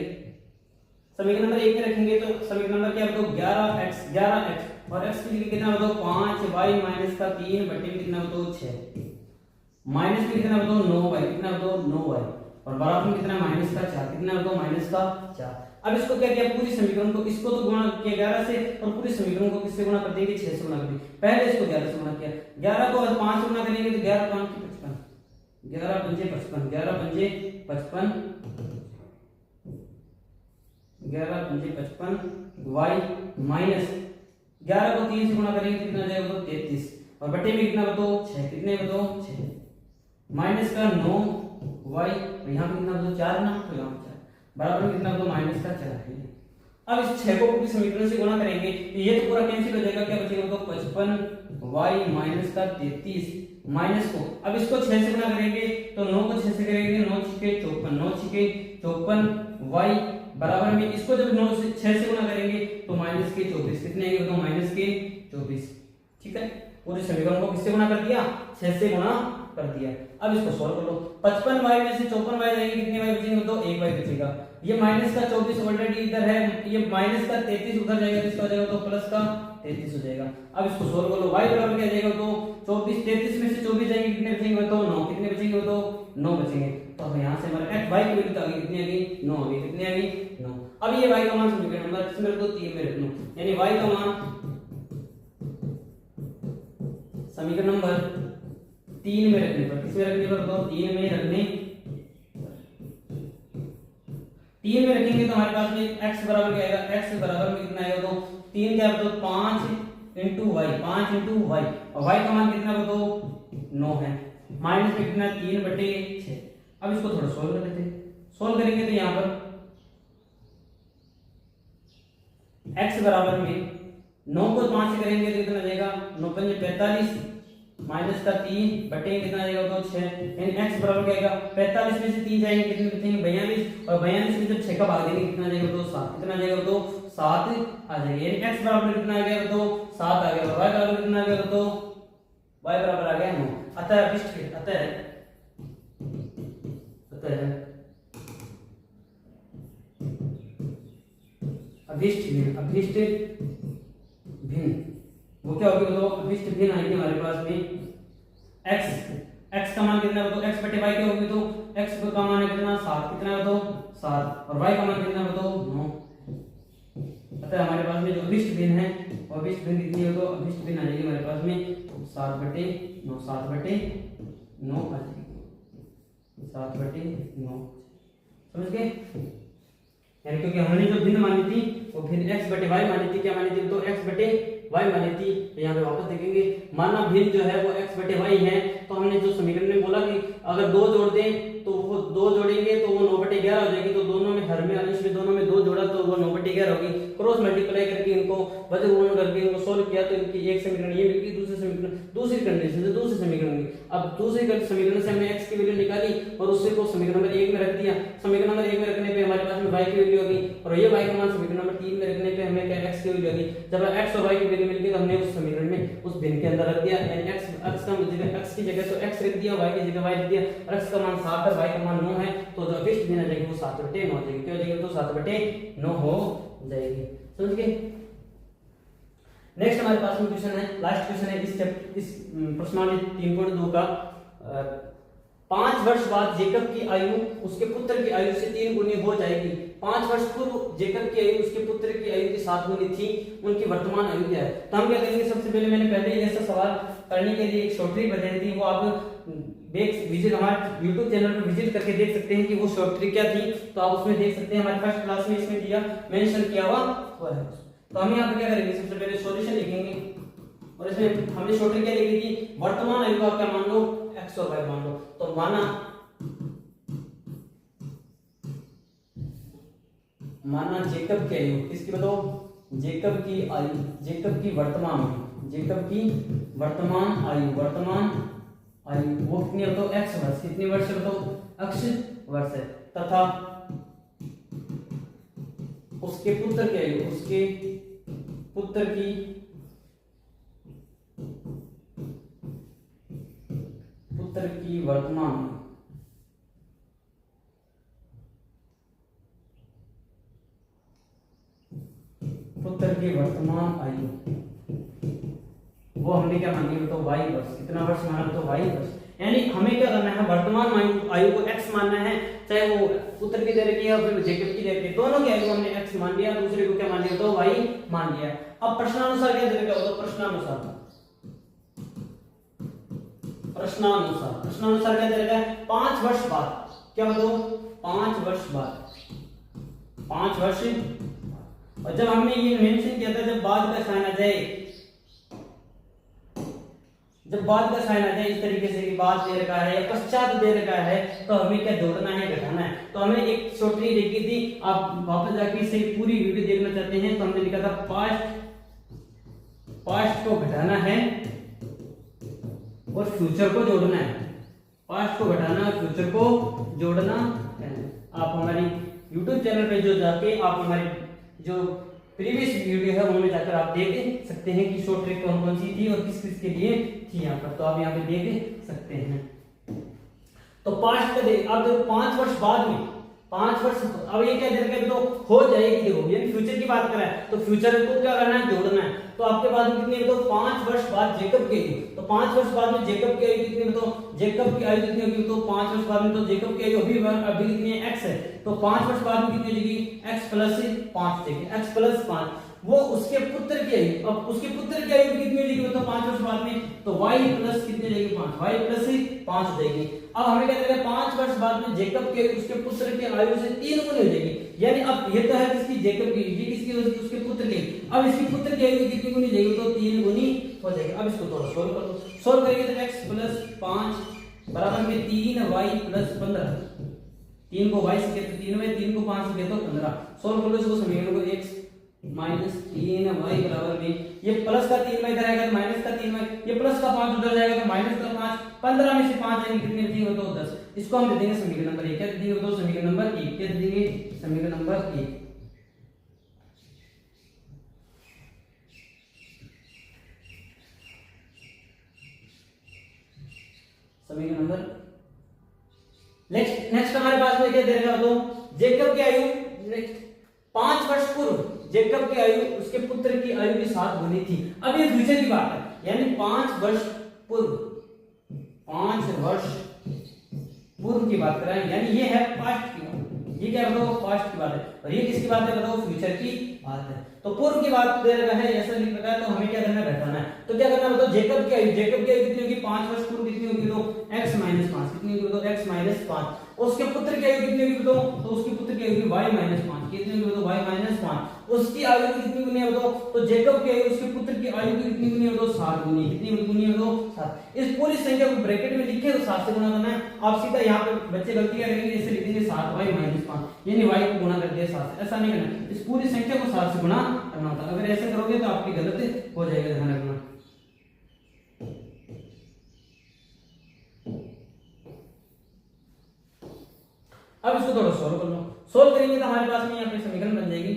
समीकरण नंबर 1 में रखेंगे तो समीकरण नंबर क्या होगा 11x और x के लिए कितना होगा 5y माइनस का 3 बटे में कितना होगा 6 माइनस में कितना होगा 9y, कितना होगा 9y और बराबर में कितना माइनस का 4, कितना होगा माइनस का 4। अब इसको क्या किया पूरी समीकरण को, इसको तो गुणा किया 11 से और पूरी समीकरण को किससे गुणा कर देंगे 6 से गुणा कर देंगे, पहले इसको 11 से गुणा किया, 11 को 5 से गुणा करेंगे तो 11 5 55, 11 पंजे 55, 11 पंजे 55 11 पंजे 55 y माइनस 11 को 3 से गुणा करेंगे तो कितना जाएगा तो 33 और बटे में कितना बताओ 6 कितने बताओ 6 माइनस का 9 y और यहाँ पे कितना बताओ 4 ना तो यहाँ 4 बराबर में कितना बताओ माइनस का 4 है। अब इस 6 को किस समीकरण से गुणा करेंगे ये तो पूरा कैंसिल हो जाएगा क्या बचेगा तो 55 y माइनस का 33 माइनस को अब इसको 6 से गुणा करेंगे तो 9 को 6 से करेंगे 9 छिके 54 9 छिके 54 y बराबर में इसको जब 9 से 6 से गुणा करेंगे तो माइनस के 24 कितने आएंगे तो माइनस के 24 ठीक है। पूरे समीकरण को किससे गुणा कर दिया 6 से गुणा कर दिया। अब इसको सॉल्व कर लो 55y में से 54y जाएंगे कितने y बचेंगे तो 1y बचेगा। ये माइनस का 24 ऑलरेडी इधर है ये माइनस का 33 उधर जाएगा किसका हो जाएगा तो प्लस का 33 हो जाएगा। अब इसको सोल्व कर लो y बराबर क्या जाएगा तो 24 33 में से 24 जाएंगे कितने बचेंगे तो 9 कितने बचेंगे तो 9 बचेंगे। तो अब यहां से हमारा x y की वैल्यू तो आ गई कितनी आ गई 9 आ गई कितनी आ गई 9। अब ये y का मान समीकरण नंबर इसमें रख दो 3 में रख लो यानी y का मान समीकरण नंबर 3 में रखने पर किसमें रखने पर तो 3 में रखने 3 में रखेंगे तो हमारे पास में x बराबर क्या आएगा x बराबर में कितना आएगा तो 3 क्या तो 5 इंटू वाई 5 इंटू वाई और y का मान कितना बताओ 9 है माइनस में कितना 3 बटे 6। अब इसको थोड़ा सोल्व कर लेते हैं सोल्व करेंगे तो यहाँ पर x बराबर में 9 को 5 से करेंगे तो कितना जाएगा 9 पंजे 45 माइनस का 3 बटे कितना जाएगा तो 6 यानी x बराबर क्या आएगा 45 में से 3 जाएंगे कितने बचेंगे 42 और 42 में जब 6 का भाग देंगे कितना जाएगा तो 7 कितना जाएगा तो 7 आ जाएगा यानी x बराबर कितना आ गया तो 7 आ गया और y बराबर कितना आ गया तो y बराबर आ गया 9। अतः अभिष्ट भिन्न वो क्या होगी तो अभिष्ट भिन्न आएगी हमारे पास में x का मान कितना बताओ x बटे y क्या होगी तो x का मान कितना 7 कितना बताओ 7 और y का मान कितना बताओ 9। अतः हमारे पास में जो अभिष्ट भिन्न है वो अभिष्ट भिन्न कितनी है तो अभिष्ट भिन्न आ जाएगी हमारे पास में 7 बटे 9 7 बटे 9 आ जाएगी 7 बटे 9 समझ गए यानी क्योंकि हमने जो भिन्न मानी थी वो भिन्न x बटे y मानी थी क्या मानी थी तो x बटे y मानी थी। तो यहाँ पे वापस देखेंगे माना भिन्न जो है वो x बटे y है तो हमने जो समीकरण में बोला कि अगर 2 जोड़ दें तो वो 2 जोड़ेंगे तो वो 9 बटे 11 हो जाएगी। तो दोनों में हर में अंश में दोनों में 2 जोड़ा तो वो 9 बटे 11 होगी। क्रॉस मल्टीप्लाई करके इनको वजन गुणन करके इनको सोल्व किया तो इनकी एक समीकरण ये मिल गई दूसरे समीकरण दूसरी कंडीशन से दूसरे समीकरण में। अब दूसरे समीकरण से हमने x की वैल्यू निकाली और उससे को समीकरण नंबर 1 में रख दिया। समीकरण नंबर 1 में रखने पे हमारे पास में y की वैल्यू होगी और ये y का मान समीकरण नंबर 3 में रखने पे हमें क्या x की वैल्यू होगी। जब x और y की वैल्यू मिल गई तो हमने उस समीकरण में उस भिन्न के अंदर रख दिया यानी x की जगह तो x रख दिया y की जगह y रख दिया और x का मान 7 है y का मान 9 है तो जो अभिष्ट भिन्न आ जाएगी वो 7 बटे 9 आ जाएगी। क्या हो जाएगी तो 7 बटे 9 हो जाएगी। समझ गए। नेक्स्ट हमारे पास में क्वेश्चन है लास्ट क्वेश्चन है इस प्रश्नावली 3.2 का 5 वर्ष बाद जेकब की आयु उसके पुत्र की आयु से 3 गुनी हो जाएगी। 5 वर्ष पूर्व जेकब की आयु उसके पुत्र की आयु की 7 गुनी थी उनकी वर्तमान आयु क्या है। तो हम क्या करेंगे सबसे पहले मैंने पहले ही ऐसा सवाल करने के लिए एक शॉर्ट ट्रिक बताई थी वो आप विजिट हमारे YouTube चैनल पर विजिट करके देख सकते हैं कि वो शॉर्ट ट्रिक क्या थी। तो आप उसमें देख सकते हैं हमारे फर्स्ट क्लास में इसमें दिया मेंशन किया हुआ है। तो हम यहाँ पे क्या करेंगे सबसे पहले सॉल्यूशन लिखेंगे और इसमें हमने शॉर्ट ट्रिक क्या लिखी थी वर्तमान आयु का क्या मान लो x और y मान लो। तो माना जेकब की आयु किसकी बताओ जेकब की आयु जेकब की वर्तमान आयु वो कितनी है तो x वर्ष कितनी वर्ष है बताओ x वर्ष है तथा उसके पुत्र की आयु उसके पुत्र की वर्तमान आयु वो हमने क्या मानी तो y वर्ष कितना वर्ष माना तो y वर्ष। यानी हमें क्या करना है वर्तमान आयु को x मानना है चाहे वो पुत्र की तरह की या फिर जेकब की तरह की दोनों की आयु हमने x मान लिया दूसरे को क्या मान लिया तो y मान लिया। अब प्रश्नानुसार क्या तरीका होगा प्रश्नानुसार क्या तरीका है 5 वर्ष बाद क्या बताओ 5 वर्ष बाद 5 वर्ष। और जब हमने ये मेंशन किया था, जब बाद का साइन आ जाए, जब बाद का साइन आ जाए इस तरीके से कि बाद दे रखा है या पश्चात दे रखा है, तो हमें क्या जोड़ना है, घटाना है। तो हमें एक शॉर्ट ट्रिक देखी थी, आप वापस जाके इसे पूरी वीडियो देखना चाहते हैं तो हमने लिखा था पास्ट को घटाना है और फ्यूचर को जोड़ना है। पास्ट को घटाना और फ्यूचर को जोड़ना है। आप हमारी YouTube चैनल पे जो जाके आप हमारी जो प्रीवियस वीडियो है उनमें जाकर आप देख सकते हैं कि शॉर्ट ट्रिक कौन कौन सी थी और किस किस के लिए थी यहाँ पर, तो आप यहाँ पे देख सकते हैं। तो पास्ट का देख, आप देखो 5 वर्ष बाद में, 5 वर्ष, अब ये क्या दे रखा है, तो हो जाएगी, देखो यानी फ्यूचर की बात कर रहा है, तो फ्यूचर को क्या करना है, जोड़ना है। तो आपके बाद में कितनी है, तो 5 वर्ष बाद जेकब की आयु, तो 5 वर्ष बाद में जेकब की आयु कितनी है, तो जेकब की आयु कितनी होगी, तो 5 वर्ष बाद में तो जेकब की आयु अभी कितनी है, x है, तो 5 वर्ष बाद में कितनी हो जाएगी, x प्लस 5 देखें, x प्लस 5, वो उसके पुत्र की आयु, अब उसके पुत्र की आयु कितनी हो जाएगी, तो 5 वर्ष बाद में, तो y प्लस कितनी हो जाएगी, 5, y प्लस 5 हो जाएगी। अब हमें क्या करेंगे, 5 वर्ष बाद में जेकब की उसके पुत्र की आयु से 3 गुनी हो जाएगी, यानी अब ये तो है किसकी, जेकब की, ये किसकी, उसके पुत्र की, अब इसकी पुत्र की आयु कितनी गुनी हो जाएगी, तो 3 गुनी हो जाएगी। अब इसको थोड़ा सोल्व कर दो, सोल्व करेंगे तो x प्लस 5 बराबर में 3y प्लस 15, 3 को y से कहते 3y, 3 को 5 से कहते 15, सोल्व कर लो इसको, समीकरण को x माइनस 3y बराबर में, ये प्लस का 3y इधर आएगा तो माइनस का 3y, ये प्लस का 5 उधर जाएगा तो माइनस का 5, 15 में से 5 आएंगे कितने बचेंगे, तो 10। इसको हम दे देंगे समीकरण नंबर 1, क्या दे देंगे, तो समीकरण नंबर 1, क्या दे देंगे, समीकरण नंबर 1। समीकरण नंबर नेक्स्ट हमारे पास में क्या दे रखा, तो जेकब की आयु 5 वर्ष पूर्व जेकब की आयु उसके पुत्र की आयु के साथ गुनी थी। अब ये फ्यूचर की बात है, यानी 5 वर्ष पूर्व, 5 वर्ष पूर्व की बात कर रहे हैं, यानी ये है पास्ट की बात, ये क्या बताओ, पास्ट की बात है, और ये किसकी बात है, बताओ फ्यूचर की बात है। तो पूर्व की बात दे रहा है, ऐसा लिख रखा है, तो हमें क्या करना है, घटाना है। तो क्या करना है, बताओ जेकब की आयु, जेकब की आयु कितनी होगी, 5 वर्ष पूर्व कितनी होगी, तो x माइनस 5 कितनी होगी, तो x माइनस 5, उसके पुत्र की आयु कितनी होगी, तो उसके पुत्र की आयु y माइनस 5 कितनी होगी, तो y माइनस 5, उसकी आयु कितनी गुनी है, तो जेकब की आयु उसके पुत्र की आयु की कितनी गुनी है, तो 7 गुनी, कितनी गुनी है, तो 7। इस पूरी संख्या को ब्रैकेट में लिखे तो 7 से गुणा करना है। आप सीधा यहाँ पे बच्चे गलती करेंगे, इसे लिख देंगे 7y माइनस 5, यानी y को गुणा कर दिया 7 से, ऐसा नहीं करना, इस पूरी संख्या को 7 से गुणा करना होता है। अगर ऐसे करोगे तो आपकी गलत हो जाएगा, ध्यान रखना। अब इसको थोड़ा सोल्व कर लो, सोल्व करेंगे तो हमारे पास में यहाँ पे समीकरण बन जाएगी,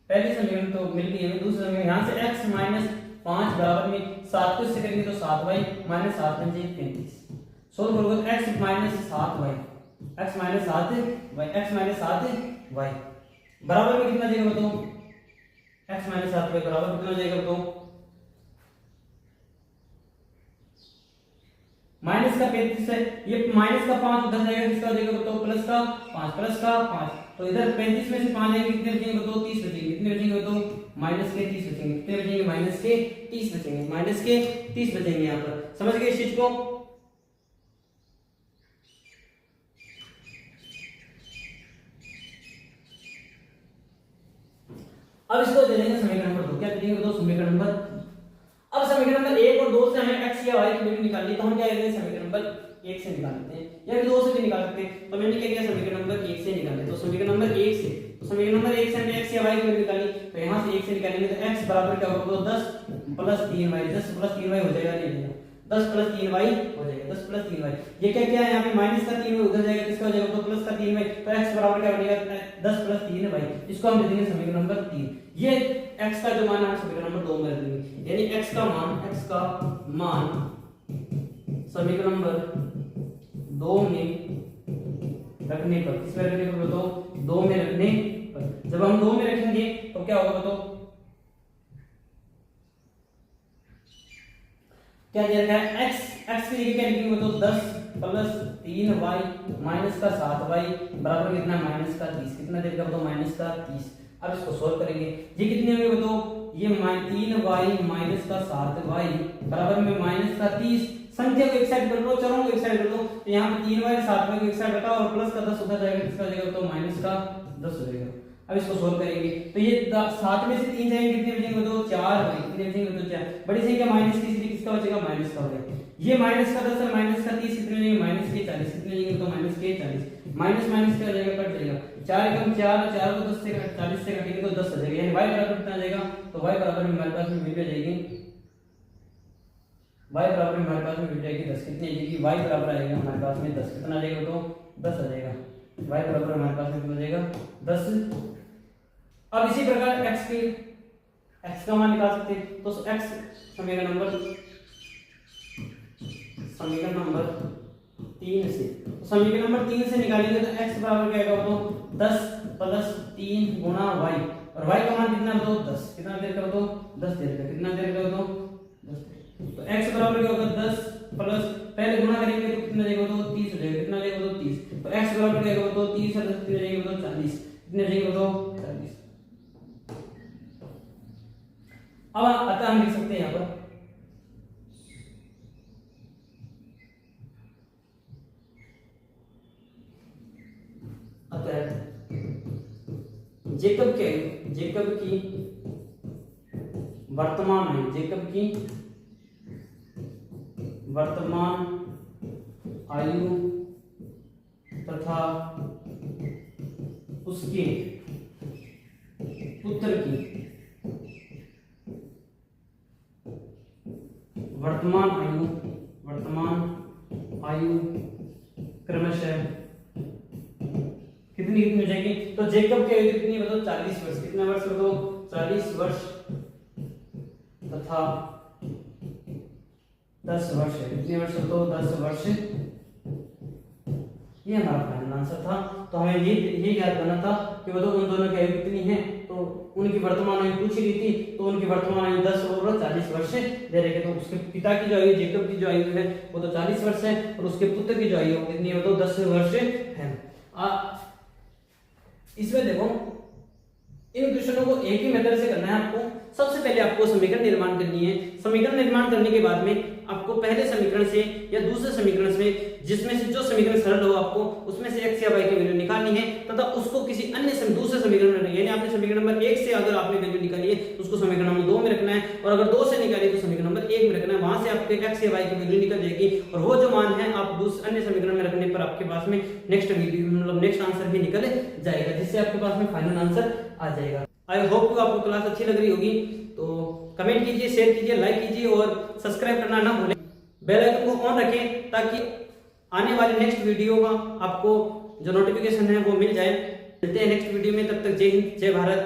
पहली समीकरण तो मिल गई है, दूसरी समीकरण यहाँ से x माइनस 5 बराबर में 7 को इससे करेंगे तो 7y माइनस 7 पंजे 35, सोल्व करोगे तो x minus 7y, x minus 7y, x minus 7y बराबर में कितना जाएगा बताओ, x माइनस 7y बराबर कितना जाएगा बताओ, माइनस का 35 है, ये माइनस का 5 उधर जाएगा, किसका हो जाएगा बताओ, प्लस का 5, प्लस का 5, तो इधर 35 में से 5 आएंगे, कितने बचेंगे बताओ, 30 बचेंगे, कितने बचेंगे बताओ, माइनस के 30 बचेंगे, कितने बचेंगे, माइनस के 30 बचेंगे, माइनस के 30 बचेंगे। यहाँ पर समझ गए इस चीज को। अब इसको दे देंगे समीकरण नंबर 2, क्या दे देंगे बताओ, समीकरण नंबर, अब समीकरण नंबर 1 और 2 से हमें x या y की वैल्यू निकालनी है, तो हम क्या करेंगे, समीकरण नंबर 1 से निकाल लेते हैं, या फिर 2 से भी निकाल सकते हैं। तो मैंने क्या किया, समीकरण नंबर 1 से निकाले, तो समीकरण नंबर 1 से, तो समीकरण नंबर 1 से हमने x या y की वैल्यू निकाली, तो यहाँ से 1 से निकालेंगे तो x बराबर क्या होगा, तो 10 प्लस 3y, 10 प्लस 3y हो जाएगा, नहीं 10 प्लस 3y हो जाएगा, 10 प्लस 3y, ये क्या क्या है, यहाँ पे माइनस का 3y उधर जाएगा, किसका हो जाएगा, तो प्लस का 3y, तो x बराबर क्या बनेगा, 10 प्लस 3y, इसको हम दे देंगे समीकरण नंबर 3। ये x का जो मान है समीकरण नंबर 2 में रख देंगे, यानी x का मान समीकरण नंबर 2 में रखने पर, किसमें रखने पर बताओ, 2 में रखने पर, जब हम 2 में रखेंगे तो क्या होगा बताओ, क्या दे रखा है, x की जगह क्या लिखेंगे बताओ, 10 प्लस 3y माइनस का 7y बराबर कितना, माइनस का 30, कितना दे रखा बताओ, माइनस का 30। अब इसको सोल्व करेंगे, ये कितने होंगे बताओ, ये 3y माइनस का 7y बराबर में माइनस का 30, संख्या को एक साइड कर लो, चरों को एक साइड कर लो, तो यहाँ पे 3y 7y को एक साइड हटाओ और प्लस का 10 उधर जाएगा, किसका हो जाएगा तो माइनस का 10 हो जाएगा। अब इसको सोल्व करेंगे तो ये 7 में से 3 जाएंगे, कितने बचेंगे तो 4 भाई, कितने बचेंगे तो 4। बड़ी संख्या माइनस की, इसलिए किसका बचेगा माइनस का भाई। ये माइनस का 10 और माइनस का 30, कितने बचेंगे माइनस के 40, कितने बचेंगे तो माइनस के 40। माइनस माइनस क्या हो जाएगा कट जाएगा, 4 एकम 4, 4 को 10 से 40 से काटेंगे तो 10 हो जाएगा, यानी y बराबर कितना आ जाएगा तो y बराबर में हमारे पास में वैल्यू आ जाएगी, y बराबर में हमारे पास में वैल्यू आएगी 10, कितनी आएगी y बराबर आएगा हमारे पास में 10, कितना आ जाएगा तो 10 आ जाएगा, y बराबर हमारे पास में कितना आ जाएगा 10। अब इसी प्रकार x का मान निकाल सकते हैं तो x समीकरण नंबर 3 से, तो समीकरण नंबर 3 से निकालेंगे तो x बराबर क्या आएगा तो 10 प्लस 3 गुणा y, और y का मान कितना तो 10, कितना देर का तो 10 देर का, कितना देर का तो 10 देर। तो x बराबर क्या होगा 10 प्लस, पहले गुणा करेंगे तो कितना देगा तो 30 हो जाएगा, कितना देगा तो 30, तो x बराबर क्या होगा तो 30 और 10 कितने देगा तो 40, कितने देगा तो 40। अब अतः हम लिख सकते हैं यहाँ पर जेकब की वर्तमान आयु, जेकब की वर्तमान आयु तथा उसके पुत्र की वर्तमान आयु क्रमशः कितनी हो जाएगी, तो जेकब की आयु कितनी बताओ 40 वर्ष, कितना वर्ष बताओ 40 वर्ष तथा 10 वर्ष है, कितने वर्ष बताओ 10 वर्ष। ये हमारा फाइनल आंसर था। तो हमें ये याद करना था कि बताओ उन दोनों की आयु कितनी है, तो उनकी वर्तमान आयु पूछ रही थी, तो उनकी वर्तमान आयु 10 और 40 वर्ष दे रहे थे, तो उसके पिता की जो आयु जेकब की जो आयु है वो तो 40 वर्ष है, और उसके पुत्र की जो आयु है कितनी है तो 10 वर्ष है। इसमें देखो इन क्वेश्चनों को एक ही मेथड से करना है आपको। सबसे पहले आपको समीकरण निर्माण करनी है। समीकरण निर्माण करने के बाद में आपको पहले समीकरण से या दूसरे समीकरण से, जिसमें से जो समीकरण सरल हो, आपको उसमें से x या y की वैल्यू निकालनी है तथा उसको किसी अन्य दूसरे समीकरण में रखना है। यानी आपने समीकरण नंबर 1 से अगर आपने वैल्यू निकाली है तो उसको समीकरण नंबर 2 में रखना है, और अगर 2 से निकाली तो समीकरण नंबर 1 में रखना है। वहां से आपके x या y की वैल्यू निकल जाएगी, और वो जो मान है आप दूसरे अन्य समीकरण में रखने पर आपके पास में नेक्स्ट आंसर भी निकल जाएगा, जिससे आपके पास में फाइनल आंसर आ जाएगा। आई होप आपको क्लास अच्छी लग रही होगी, तो कमेंट कीजिए, शेयर कीजिए, लाइक कीजिए और सब्सक्राइब करना ना भूलें। बेल आइकन को ऑन रखें ताकि आने वाले नेक्स्ट वीडियो का आपको जो नोटिफिकेशन है वो मिल जाए। मिलते हैं नेक्स्ट वीडियो में, तब तक जय हिंद, जय भारत।